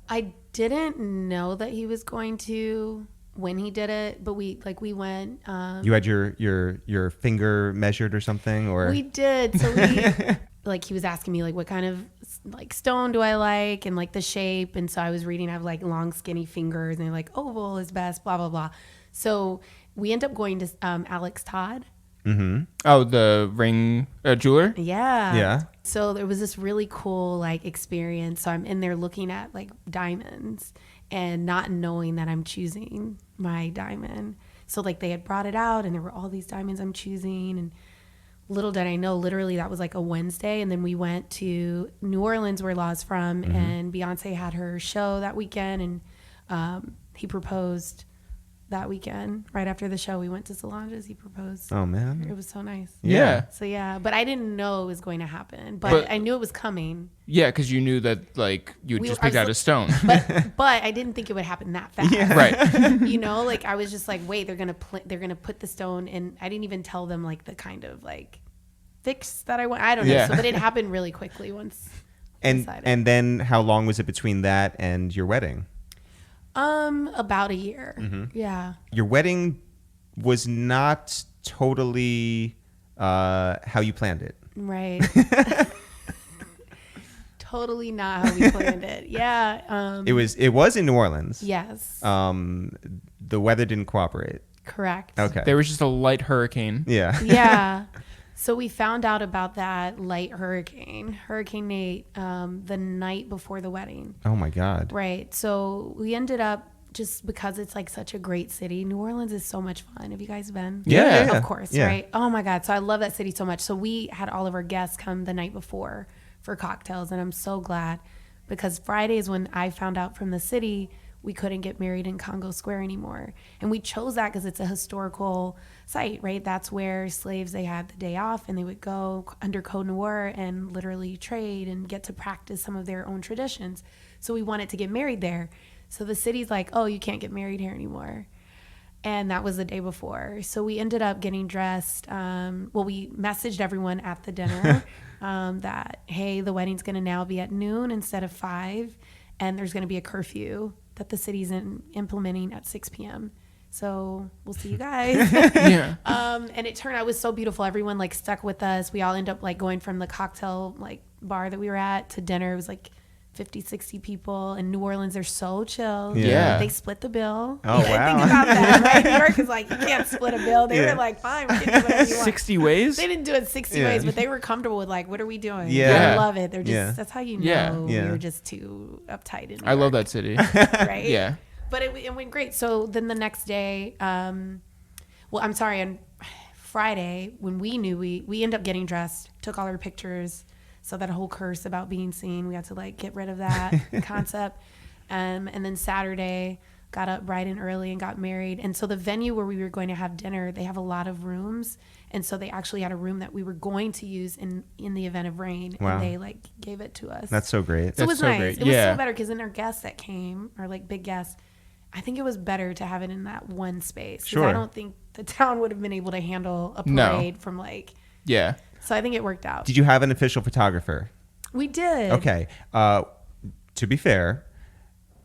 I didn't know that he was going to when he did it, but we went.
You had your finger measured or something, or
We did. So we he was asking me like what kind of like stone do I like and like the shape, and so I was reading. I have like long skinny fingers, and they're like oval is best. Blah blah blah. So we end up going to Alex Todd.
Mm-hmm.
Oh, the ring jeweler?
Yeah.
Yeah.
So there was this really cool like experience. So I'm in there looking at like diamonds and not knowing that I'm choosing my diamond. So like they had brought it out and there were all these diamonds I'm choosing, and little did I know, literally that was like a Wednesday. And then we went to New Orleans where Law's from, and Beyonce had her show that weekend, and he proposed that weekend. Right after the show, we went to Solange's. He proposed.
Oh man.
It was so nice.
Yeah.
So yeah, but I didn't know it was going to happen, but I knew it was coming.
Yeah, because you knew that like you
We-
just
I
picked
was
out a stone.
But I didn't think it would happen that fast.
Yeah.
Right.
Like I was just like, wait, they're gonna put the stone in. I didn't even tell them like the kind of like fix that I want. I don't know.
Yeah.
So, but it happened really quickly once.
And then how long was it between that and your wedding?
About a year. Yeah.
Your wedding was not totally how you planned it.
Right. Totally not how we planned it. Yeah.
It was in New Orleans.
Yes.
The weather didn't cooperate.
Correct.
Okay.
There was just a light hurricane.
Yeah.
Yeah. So we found out about that light Hurricane Nate, the night before the wedding.
Oh my God.
Right. So we ended up, just because it's like such a great city. New Orleans is so much fun. Have you guys been?
Yeah.
Of course,
Yeah.
right? Oh my God. So I love that city so much. So we had all of our guests come the night before for cocktails, and I'm so glad, because Friday is when I found out from the city we couldn't get married in Congo Square anymore. And we chose that because it's a historical site, right? That's where slaves, they had the day off and they would go under Code Noir and literally trade and get to practice some of their own traditions. So we wanted to get married there. So the city's like, oh, you can't get married here anymore. And that was the day before. So we ended up getting dressed. We messaged everyone at the dinner that, hey, the wedding's going to now be at noon instead of 5. And there's going to be a curfew that the city's implementing at 6 p.m. So we'll see you guys.
Yeah.
And it turned out it was so beautiful. Everyone like stuck with us. We all ended up like going from the cocktail like bar that we were at to dinner. It was like 50, 60 people. In New Orleans, they're so chill.
Yeah.
They split the bill.
Oh, wow.
Think about that, right? New York is like, you can't split a bill. They were like, fine, we can do whatever you want.
60 ways?
They didn't do it 60 ways, but they were comfortable with like, what are we doing?
Yeah.
I love it. They're just, that's how you know you're just too uptight in New
I love
York,
that city.
right?
Yeah.
But it went great. So then the next day, on Friday, when we knew we ended up getting dressed, took all our pictures. So that whole curse about being seen, we had to like get rid of that concept. And then Saturday, got up bright and early and got married. And so the venue where we were going to have dinner, they have a lot of rooms. And so they actually had a room that we were going to use in the event of rain.
Wow.
And they like gave it to us.
That's so great.
So it was
so
nice.
great.
It was
Yeah.
so better because then our guests that came, our like big guests, I think it was better to have it in that one space. 'Cause
Sure.
I don't think the town would have been able to handle a
No.
parade from like.
Yeah.
So I think it worked out.
Did you have an official photographer?
We did.
Okay. To be fair,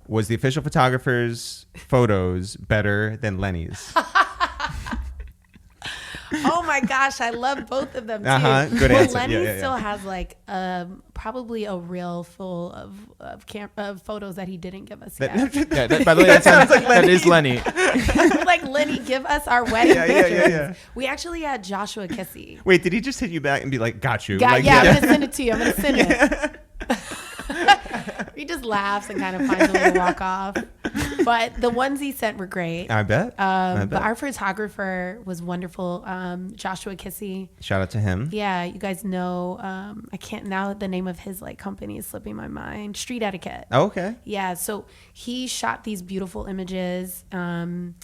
was the official photographer's photos better than Lenny's?
Oh my gosh, I love both of them too.
Good answer.
Lenny
Yeah.
still has like probably a reel full of photos that he didn't give us yet.
Yeah, by the way, that is Lenny.
Like Lenny, give us our wedding
Yeah,
pictures.
yeah.
We actually had Joshua Kissy.
Wait, did he just hit you back and be like, got you?
I'm
Like,
gonna send it to you. I'm gonna send it. He just laughs and kind of finds a way to walk off. But the ones he sent were great.
I bet.
But our photographer was wonderful, Joshua Kissy.
Shout out to him.
Yeah, you guys know. I can't now. The name of his like company is slipping my mind. Street Etiquette.
Oh, okay.
Yeah, so he shot these beautiful images. And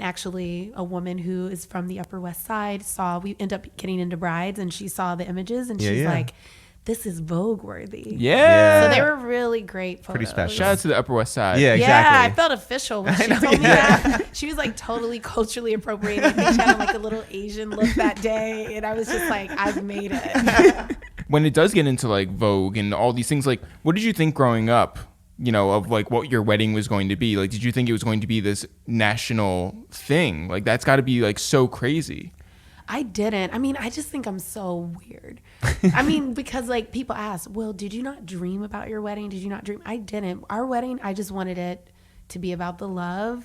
actually, a woman who is from the Upper West Side we end up getting into brides, and she saw the images, and she's like, "This is Vogue worthy."
Yeah.
So they were really great photos.
Pretty special.
Shout out to the Upper West Side.
Yeah,
Yeah,
exactly.
I felt official when she told me that. She was like totally culturally appropriating. She had like a little Asian look that day, and I was just like, I've made it.
When it does get into like Vogue and all these things, like what did you think growing up, you know, of like what your wedding was going to be? Like, did you think it was going to be this national thing? Like, that's got to be like so crazy.
I didn't. I mean, I just think I'm so weird. I mean, because like people ask, well, did you not dream about your wedding? Did you not dream? I didn't. Our wedding, I just wanted it to be about the love.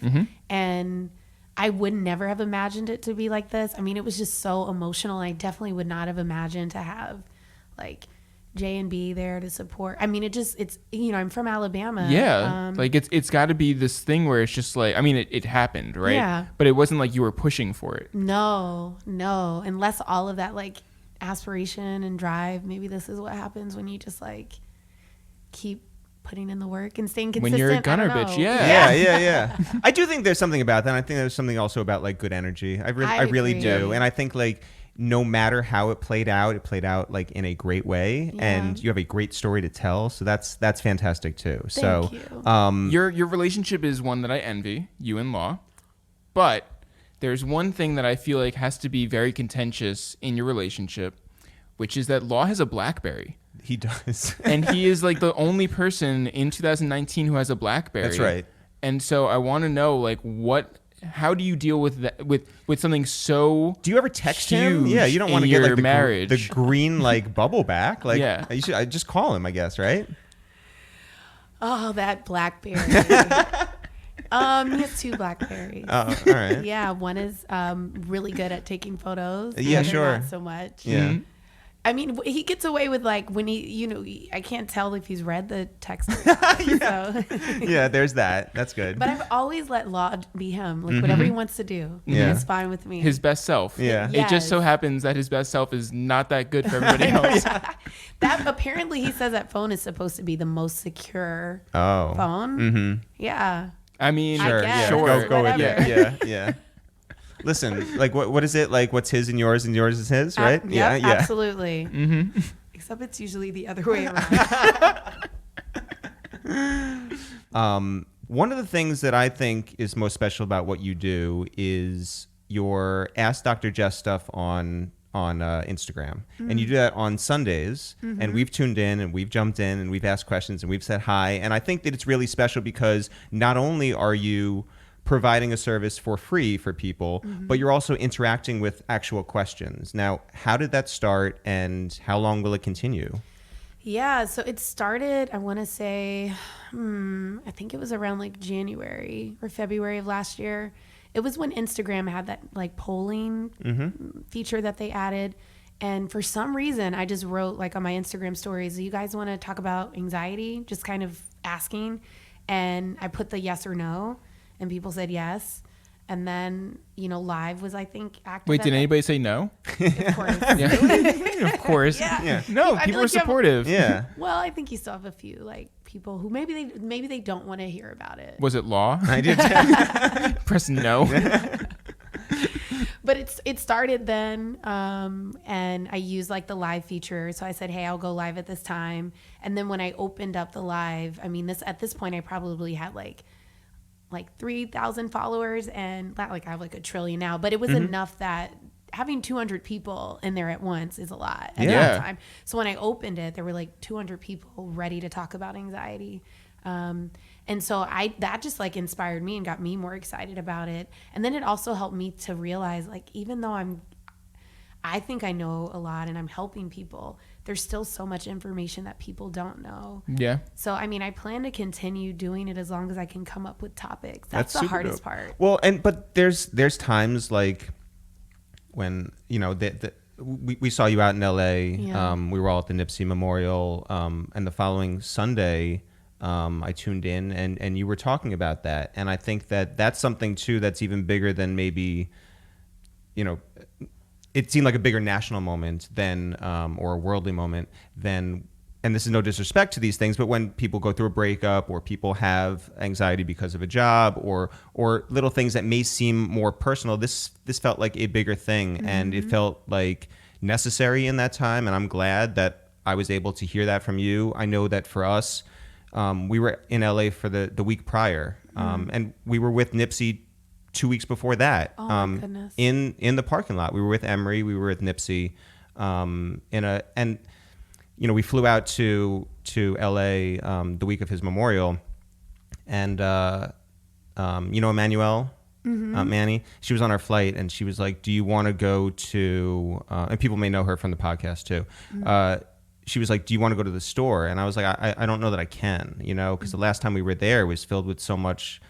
And I would never have imagined it to be like this. I mean, it was just so emotional. I definitely would not have imagined to have like J&B there to support. I mean, it's, you know, I'm from Alabama.
Yeah. Like it's got to be this thing where it's just like, I mean, it happened, right?
Yeah.
But it wasn't like you were pushing for it.
No. Unless all of that like aspiration and drive, maybe this is what happens when you just like keep putting in the work and staying consistent.
When you're a gunner
I don't
bitch,
know.
Yeah. I do think there's something about that. I think there's something also about like good energy. I really
agree.
do. And I think like no matter how it played out like in a great way, and you have a great story to tell. So that's fantastic too.
Thank you.
Your relationship is one that I envy, you and Law. But there's one thing that I feel like has to be very contentious in your relationship, which is that Law has a BlackBerry.
He does.
And he is like the only person in 2019 who has a BlackBerry.
That's right.
And so I want to know, like, how do you deal with that, with something so
Do you ever text him?
huge
Yeah, you don't want to
in
get
your
like
marriage?
the green like bubble back. Like,
Yeah.
I just call him, I guess, right?
Oh, that BlackBerry. He has 2 BlackBerries.
Oh, all right.
Yeah, one is really good at taking photos.
Yeah,
the other
sure.
Not so much.
Yeah.
I mean, he gets away with like when I can't tell if he's read the text.
Yeah.
So.
Yeah, there's that. That's good.
But I've always let Law be him. Like whatever he wants to do,
Yeah.
it's fine with me.
his best self?
Yeah.
It just so
Yes.
happens that his best self is not that good for everybody else.
That apparently he says that phone is supposed to be the most secure
Oh.
phone.
Mm-hmm.
Yeah.
I mean,
Sure.
guess.
Yeah.
sure.
Go with
Whatever.
yeah. Listen, like what is it? Like what's his and yours is his, right?
Yep, absolutely. Except it's usually the other way around.
One of the things that I think is most special about what you do is your Ask Dr. Jess stuff on Instagram. And you do that on Sundays. And we've tuned in and we've jumped in and we've asked questions and we've said hi. And I think that it's really special because not only are you providing a service for free for people, but you're also interacting with actual questions. Now, how did that start and how long will it continue?
Yeah, so it started, I want to say, I think it was around like January or February of last year. It was when Instagram had that like polling feature that they added. And for some reason, I just wrote like on my Instagram stories, do you guys want to talk about anxiety? Just kind of asking. And I put the yes or no, and people said yes. And then, live was, I think, active.
Wait, did anybody say no?
Of course.
Of course.
Yeah.
No,
I feel
people
like
are supportive.
Yeah.
Well, I think you still have a few like people who maybe they don't want to hear about it.
Was it law?
I did.
Press no.
But it started then, and I used like the live feature. So I said, hey, I'll go live at this time. And then when I opened up the live, at this point I probably had like 3,000 followers, and not like I have like a trillion now, but it was enough that having 200 people in there at once is a lot at that time. So when I opened it, there were like 200 people ready to talk about anxiety. And so that just like inspired me and got me more excited about it. And then it also helped me to realize, like, even though I think I know a lot and I'm helping people, there's still so much information that people don't know.
Yeah.
So, I plan to continue doing it as long as I can come up with topics. That's the hardest part.
Well, but there's times like when, we saw you out in LA.
Yeah.
We were all at the Nipsey Memorial. And the following Sunday, I tuned in and you were talking about that. And I think that that's something too that's even bigger than maybe, it seemed like a bigger national moment than, or a worldly moment than, and this is no disrespect to these things, but when people go through a breakup or people have anxiety because of a job or little things that may seem more personal, this felt like a bigger thing and it felt like necessary in that time. And I'm glad that I was able to hear that from you. I know that for us, we were in LA for the week prior, and we were with Nipsey 2 weeks before that.
Oh my goodness.
In the parking lot. We were with Emery, we were with Nipsey, we flew out to LA the week of his memorial, and Emmanuel, Manny, she was on our flight and she was like, do you want to go to and people may know her from the podcast too. She was like, do you want to go to the store? And I was like, I don't know that I can, because the last time we were there was filled with so much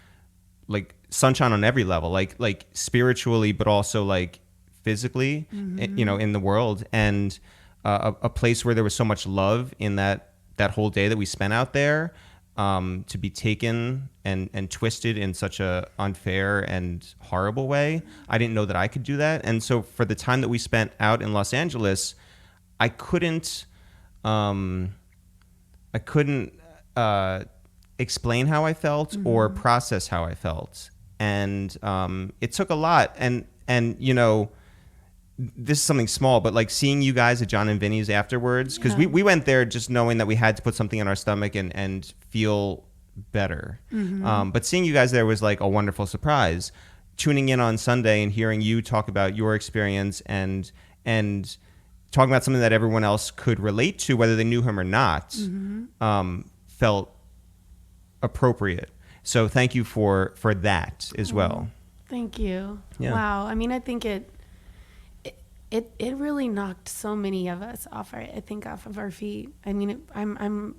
like sunshine on every level, like spiritually, but also like physically, in the world, and a place where there was so much love in that whole day that we spent out there, to be taken and twisted in such a unfair and horrible way. I didn't know that I could do that. And so for the time that we spent out in Los Angeles, I couldn't explain how I felt or process how I felt. And it took a lot. And this is something small, but like seeing you guys at John and Vinny's afterwards, because we went there just knowing that we had to put something in our stomach and feel better. But seeing you guys there was like a wonderful surprise. Tuning in on Sunday and hearing you talk about your experience and talking about something that everyone else could relate to, whether they knew him or not, felt appropriate. So thank you for that as well. Thank you.
Yeah. Wow. I think it really knocked so many of us off of our feet. I'm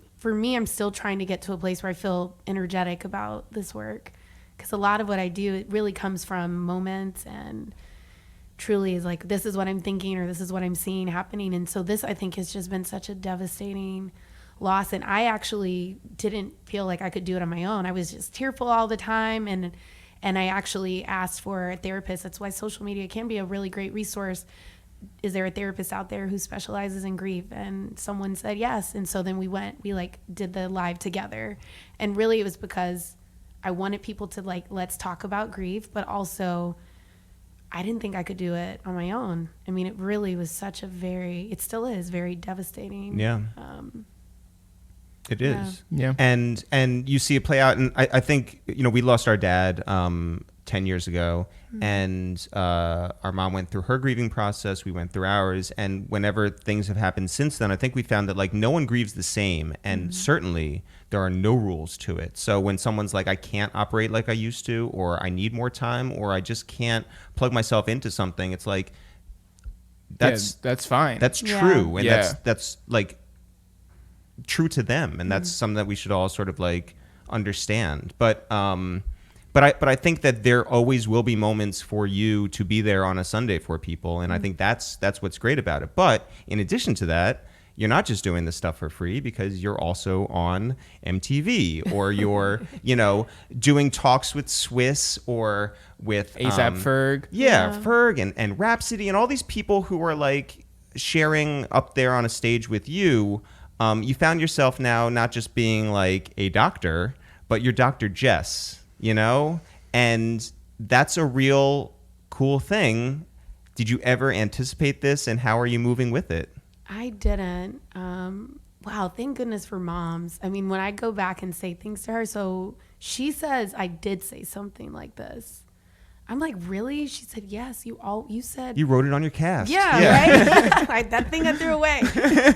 still trying to get to a place where I feel energetic about this work, because a lot of what I do, it really comes from moments and truly is like, this is what I'm thinking or this is what I'm seeing happening. And so this, I think, has just been such a devastating loss. And I actually didn't feel like I could do it on my own. I was just tearful all the time. And I actually asked for a therapist. That's why social media can be a really great resource. Is there a therapist out there who specializes in grief? And someone said yes. And so then we did the live together. And really it was because I wanted people to let's talk about grief, but also I didn't think I could do it on my own. It really was it still is very devastating.
Yeah. It is.
Yeah.
And you see it play out. And I think, we lost our dad 10 years ago. And our mom went through her grieving process. We went through ours. And whenever things have happened since then, I think we found that like no one grieves the same. And certainly there are no rules to it. So when someone's like, I can't operate like I used to, or I need more time, or I just can't plug myself into something, it's like, that's
fine.
That's true. And that's like true to them. And that's something that we should all sort of like understand. But I think that there always will be moments for you to be there on a Sunday for people. And I think that's what's great about it. But in addition to that, you're not just doing this stuff for free because you're also on MTV or you're, doing talks with Swiss or with
ASAP Ferg.
Yeah, Ferg and Rhapsody and all these people who are like sharing up there on a stage with you. You found yourself now not just being like a doctor, but you're Dr. Jess, and that's a real cool thing. Did you ever anticipate this, and how are you moving with it?
I didn't. Wow, thank goodness for moms. I mean, when I go back and say things to her, so she says I did say something like this. I'm like, really? She said, yes, you said.
You wrote it on your cast.
Yeah. Right? Like, that thing I threw away.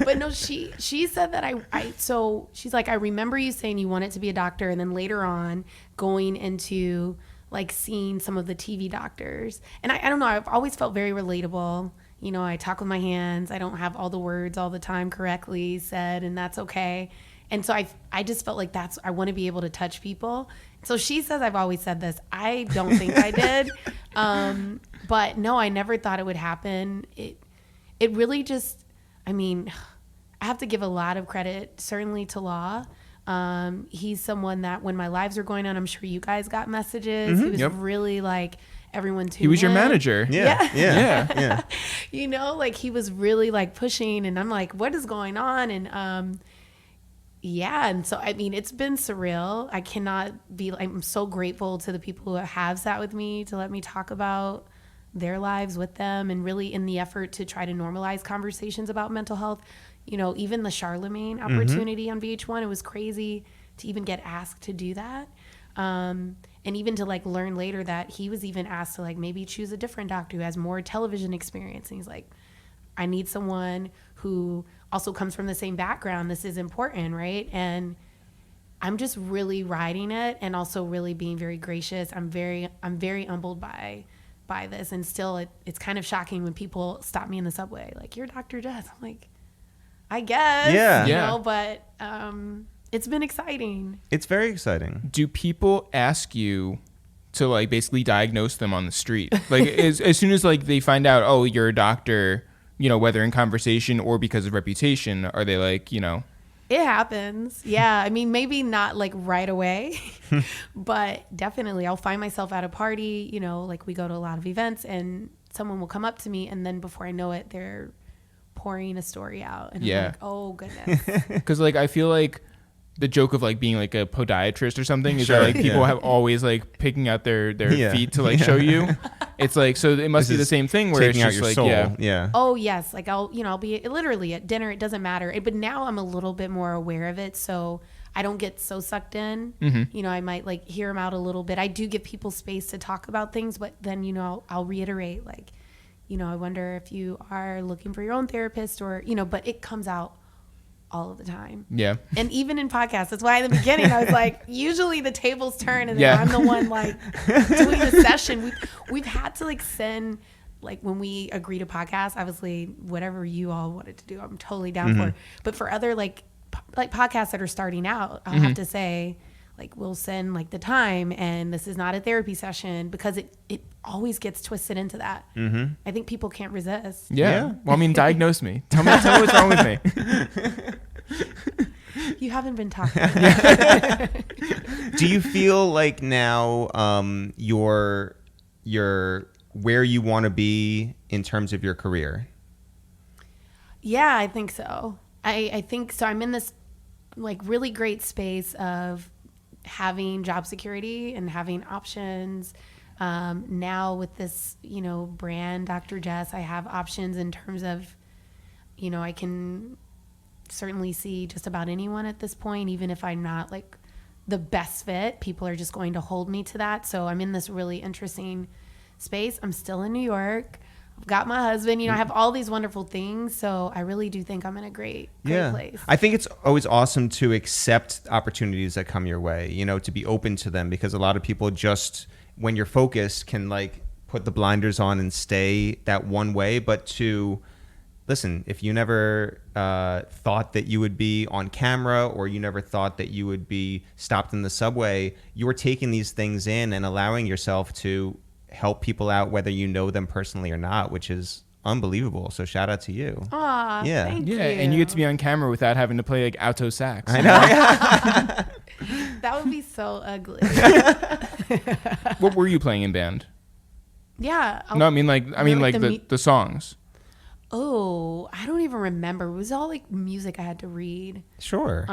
But no, she said that so she's like, I remember you saying you wanted to be a doctor, and then later on going into like seeing some of the TV doctors. And I don't know, I've always felt very relatable. I talk with my hands. I don't have all the words all the time correctly said, and that's okay. And so I just felt like I want to be able to touch people. So she says I've always said this. I don't think I did. But no, I never thought it would happen. It really just, I have to give a lot of credit, certainly to Law. He's someone that when my lives were going on, I'm sure you guys got messages. He was really like, everyone tuned in.
He was your manager.
Yeah.
Like he was really like pushing, and I'm like, what is going on? And and so it's been surreal. I cannot be like, I'm so grateful to the people who have sat with me to let me talk about their lives with them, and really in the effort to try to normalize conversations about mental health. Even the Charlemagne opportunity on VH1, it was crazy to even get asked to do that. And even to like learn later that he was even asked to like maybe choose a different doctor who has more television experience. And he's like, I need someone who also comes from the same background. This is important, right? And I'm just really riding it, and also really being very gracious. I'm very humbled by this, and still it's kind of shocking when people stop me in the subway like, you're Dr. Jess. I'm like, I guess, but it's been exciting.
It's very exciting.
Do people ask you to like basically diagnose them on the street? Like as soon as like they find out, oh, you're a doctor, whether in conversation or because of reputation, are they like,
It happens. Yeah. Maybe not like right away, but definitely I'll find myself at a party, like we go to a lot of events, and someone will come up to me, and then before I know it, they're pouring a story out, and I'm like, oh goodness.
Because like I feel like the joke of like being like a podiatrist or something is that like people have always like picking out their feet to like show you. It's like, so it must be the same thing where it's just like
soul.
Oh yes, like I'll be literally at dinner, it doesn't matter, but now I'm a little bit more aware of it, so I don't get so sucked in. I might like hear them out a little bit. I do give people space to talk about things, but then I'll reiterate like, I wonder if you are looking for your own therapist, or but it comes out all of the time.
Yeah.
And even in podcasts, that's why in the beginning I was like, usually the tables turn, and then I'm the one like doing the session. We've had to like send, like when we agree to podcast, obviously whatever you all wanted to do, I'm totally down for. But for other like podcasts that are starting out, I'll have to say, like, we'll send like the time, and this is not a therapy session, because it always gets twisted into that. I think people can't resist.
Yeah. Well, diagnose me. Tell me what's wrong with me.
You haven't been talking.
Do you feel like now you're where you want to be in terms of your career?
Yeah, I think so. I think so. I'm in this like really great space of having job security and having options. Now with this, brand, Dr. Jess, I have options in terms of, I can certainly see just about anyone at this point, even if I'm not like the best fit. People are just going to hold me to that. So I'm in this really interesting space. I'm still in New York. I've got my husband, I have all these wonderful things. So I really do think I'm in a great place.
I think it's always awesome to accept opportunities that come your way, to be open to them, because a lot of people just, when you're focused, can like put the blinders on and stay that one way. But to listen, if you never thought that you would be on camera, or you never thought that you would be stopped in the subway, you are taking these things in and allowing yourself to help people out, whether you know them personally or not, which is unbelievable. So shout out to you.
Aw, thank you.
And you get to be on camera without having to play like alto sax.
I know.
That would be so ugly.
What were you playing in band?
Yeah.
No, I mean the songs.
Oh, I don't even remember. It was all like music I had to read.
Sure.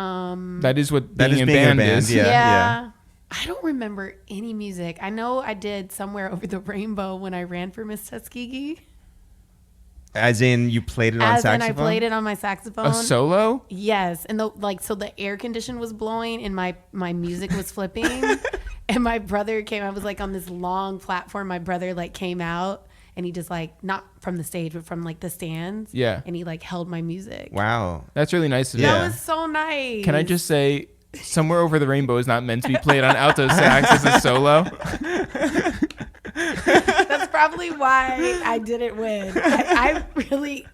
That is what being in band is.
Yeah.
I don't remember any music. I know I did Somewhere Over the Rainbow when I ran for Miss Tuskegee.
As in you played it on saxophone?
As in I played it on my saxophone.
A solo?
Yes. And so the air condition was blowing and my music was flipping. And my brother came. I was like on this long platform. My brother like came out and he just like, not from the stage, but from like the stands.
Yeah.
And he like held my music.
Wow.
That's really nice of you.
That was so nice.
Can I just say, Somewhere Over the Rainbow is not meant to be played on alto sax as a solo.
That's probably why I didn't win. I really...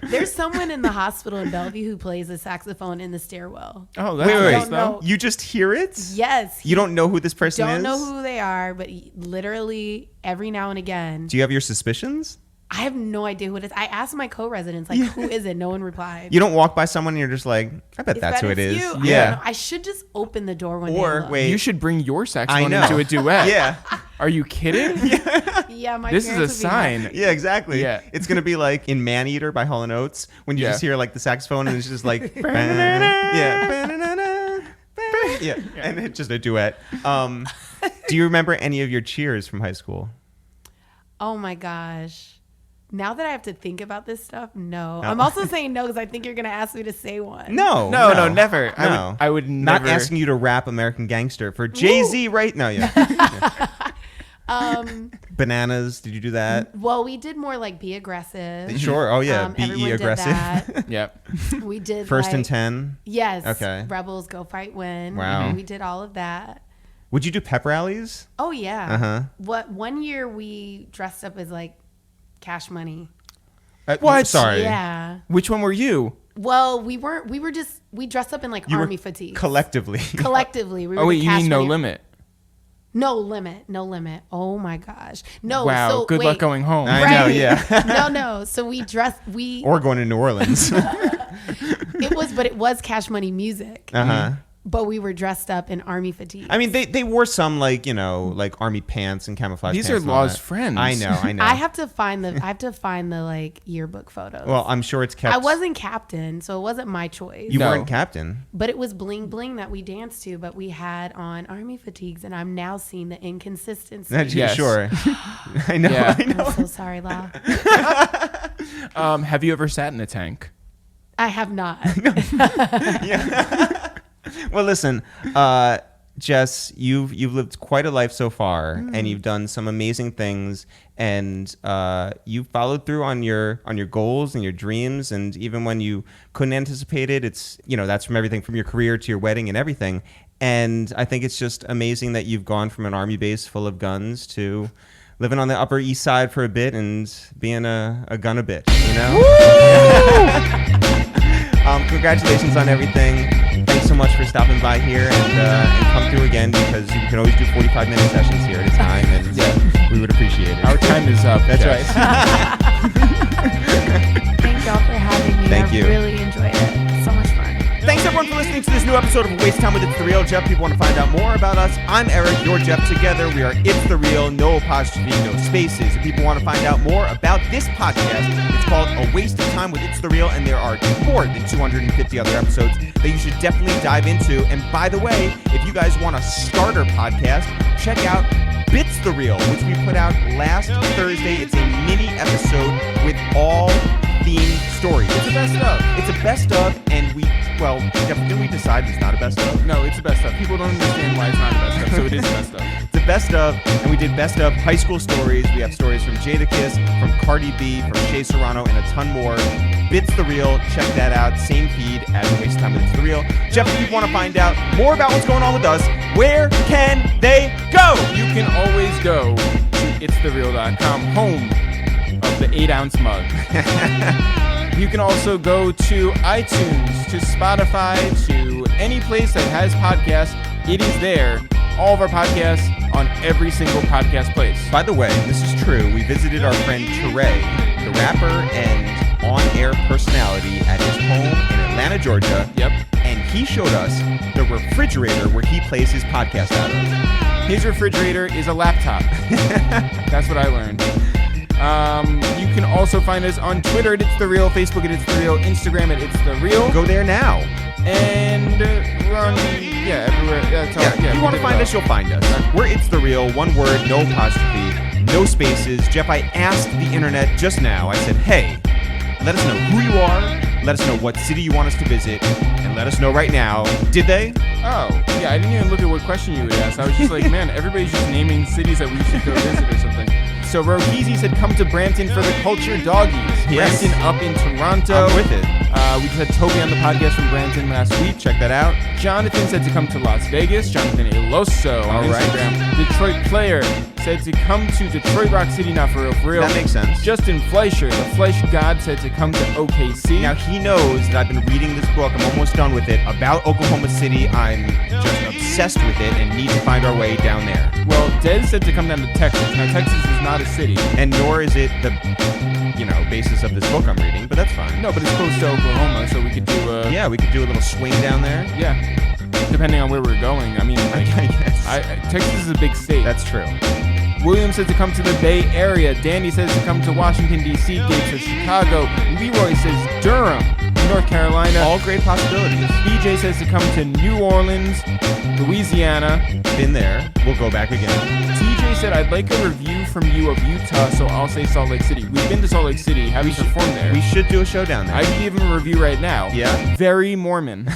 There's someone in the hospital in Bellevue who plays the saxophone in the stairwell.
Oh, that's
wait.
nice, though.
You just hear it?
Yes.
You don't know who this person is?
Don't know who they are, but literally every now and again.
Do you have your suspicions?
I have no idea who it is. I asked my co-residents, like, who is it? No one replied.
You don't walk by someone and you're just like, I bet that's who it is.
You?
Yeah.
I should just open the door one day.
Or wait.
You should bring your saxophone into a duet.
Yeah.
Are you kidding?
Yeah, my
This is a
parents would be
sign.
happy.
Yeah, exactly.
Yeah.
It's going to be like in Maneater by Hall & Oates when you just hear like the saxophone and it's just like, yeah, and it's just a duet. Do you remember any of your cheers from high school?
Oh my gosh. Now that I have to think about this stuff, no. I'm also saying no because I think you're going to ask me to say one.
No,
never.
No.
I would never.
Not asking you to rap American Gangster for Jay-Z, right? No, yeah. Bananas, did you do that?
Well, we did more like Be Aggressive.
Sure. Oh, yeah.
Everyone
Be aggressive.
Did that.
Yep.
We did
First
like,
and 10.
Yes.
Okay.
Rebels, Go Fight, Win.
Wow.
We did all of that.
Would you do pep rallies?
Oh, yeah.
Uh-huh.
One year we dressed up as like Cash Money.
What?
Sorry.
Yeah.
Which one were you?
Well, we dressed up in like army fatigues.
Collectively.
Collectively. We were
Oh, wait,
the
you
Cash
mean No
Money.
Limit?
No limit. Oh my gosh. No.
Wow.
So,
Good luck going home.
I know, yeah.
No. So we
Or going to New Orleans.
it was Cash Money music.
Uh-huh.
But we were dressed up in army fatigues.
I mean, they wore some like army pants and camouflage
These
pants.
are Law's friends.
I know.
I have to find the like yearbook photos.
Well, I'm sure it's kept.
I wasn't captain, so it wasn't my choice.
You
No.
weren't captain.
But it was bling bling that we danced to, but we had on army fatigues, and I'm now seeing the inconsistency.
Yes.
Sure. I know.
Yeah.
I know.
I'm so sorry, Law.
Have you ever sat in a tank?
I have not.
Well, listen, Jess, you've lived quite a life so far, and you've done some amazing things, and you followed through on your goals and your dreams, and even when you couldn't anticipate it, it's that's from everything from your career to your wedding and everything. And I think it's just amazing that you've gone from an army base full of guns to living on the Upper East Side for a bit and being a gun a bit. Congratulations on everything. Thanks so much for stopping by here and come through again, because you can always do 45-minute sessions here at a time, and we would appreciate it.
Our time is up.
That's
Jess.
right.
Thank y'all for having me.
Thank you.
I really enjoyed it. So much fun.
Thanks everyone for listening to this new episode of Waste Time with It's The Real. Jeff, people want to find out more about us. I'm Eric, you're Jeff. Together we are It's The Real, no apostrophe, no spaces. If people want to find out more about this podcast, it's called A Waste of Time with It's The Real, and there are more than 250 other episodes that you should definitely dive into. And by the way, if you guys want a starter podcast, check out Bits The Real, which we put out last Thursday. It's a mini episode with all themed stories.
It's a best of.
It's a best of, and didn't we decide it's not a best of?
No, it's a best of. People don't understand why it's not a best of, so it is a best of.
It's a best of, and we did best of high school stories. We have stories from Jadakiss, from Cardi B, from Shea Serrano, and a ton more. It's The Real. Check that out. Same feed as Waste Time with It's The Real. Jeff, if you want to find out more about what's going on with us, where can they go?
You can always go to itsthereal.com, home of the 8-ounce mug. You can also go to iTunes, to Spotify, to any place that has podcasts. It is there. All of our podcasts on every single podcast place.
By the way, this is true. We visited our friend Teray, the rapper and on-air personality, at his home in Atlanta, Georgia.
Yep.
And he showed us the refrigerator where he plays his podcast out of.
His refrigerator is a laptop. That's what I learned. You can also find us on Twitter at It's The Real, Facebook at It's The Real, Instagram at It's The Real.
Go there now.
And we're on, everywhere. That's all.
If you want to find us, you'll find us. We're It's The Real, one word, no apostrophe, no spaces. Jeff, I asked the internet just now. I said, hey, let us know who you are, let us know what city you want us to visit, and let us know right now. Did they?
Oh, yeah, I didn't even look at what question you would ask. I was just like, man, everybody's just naming cities that we should go visit or something. So Rokeezy said, come to Brampton for the Culture Doggies.
Yes.
Brampton up in Toronto.
I'm with it.
We just had Toby on the podcast from Brampton last week.
Check that out.
Jonathan said to come to Las Vegas. Jonathan Eloso on Instagram. Right. Detroit Player said to come to Detroit Rock City, not for real.
That makes sense.
Justin Fleischer, the Fleisch God, said to come to OKC.
Now, he knows that I've been reading this book. I'm almost done with it. About Oklahoma City. I'm just obsessed with it and need to find our way down there.
Well, Dez said to come down to Texas. Now, Texas is not a city.
And nor is it the, basis of this book I'm reading, but that's fine.
No, but it's close to Oklahoma, so we could do
we could do a little swing down there.
Yeah. Depending on where we're going. I mean,
I guess.
Texas is a big state.
That's true.
William says to come to the Bay Area. Danny says to come to Washington, D.C. Gabe says Chicago. Leroy says Durham, North Carolina.
All great possibilities.
BJ says to come to New Orleans, Louisiana.
Been there. We'll go back again.
TJ said, I'd like a review from you of Utah, so I'll say Salt Lake City. We've been to Salt Lake City. Haven't performed there.
We should do a show down there.
I can give him a review right now.
Yeah?
Very Mormon.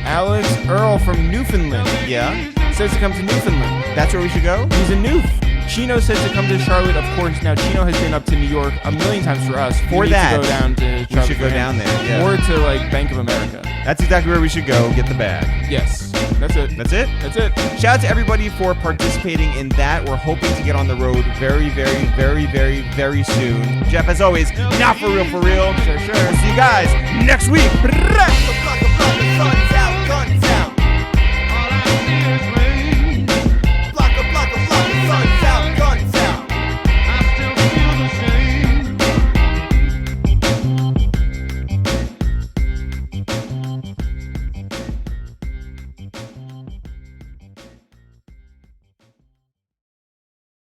Alex Earl from Newfoundland.
Yeah?
Says to come to Newfoundland.
That's where we should go?
He's a Newf. Chino says to come to Charlotte, of course. Now, Chino has been up to New York a million times for us.
For that,
to go down to Charlotte.
We should go down there, yeah.
Or to, Bank of America.
That's exactly where we should go. Get the bag.
Yes. That's it.
That's it?
That's it.
Shout out to everybody for participating in that. We're hoping to get on the road very, very, very, very, very soon. Jeff, as always, not for real, for real.
Sure.
We'll see you guys next week.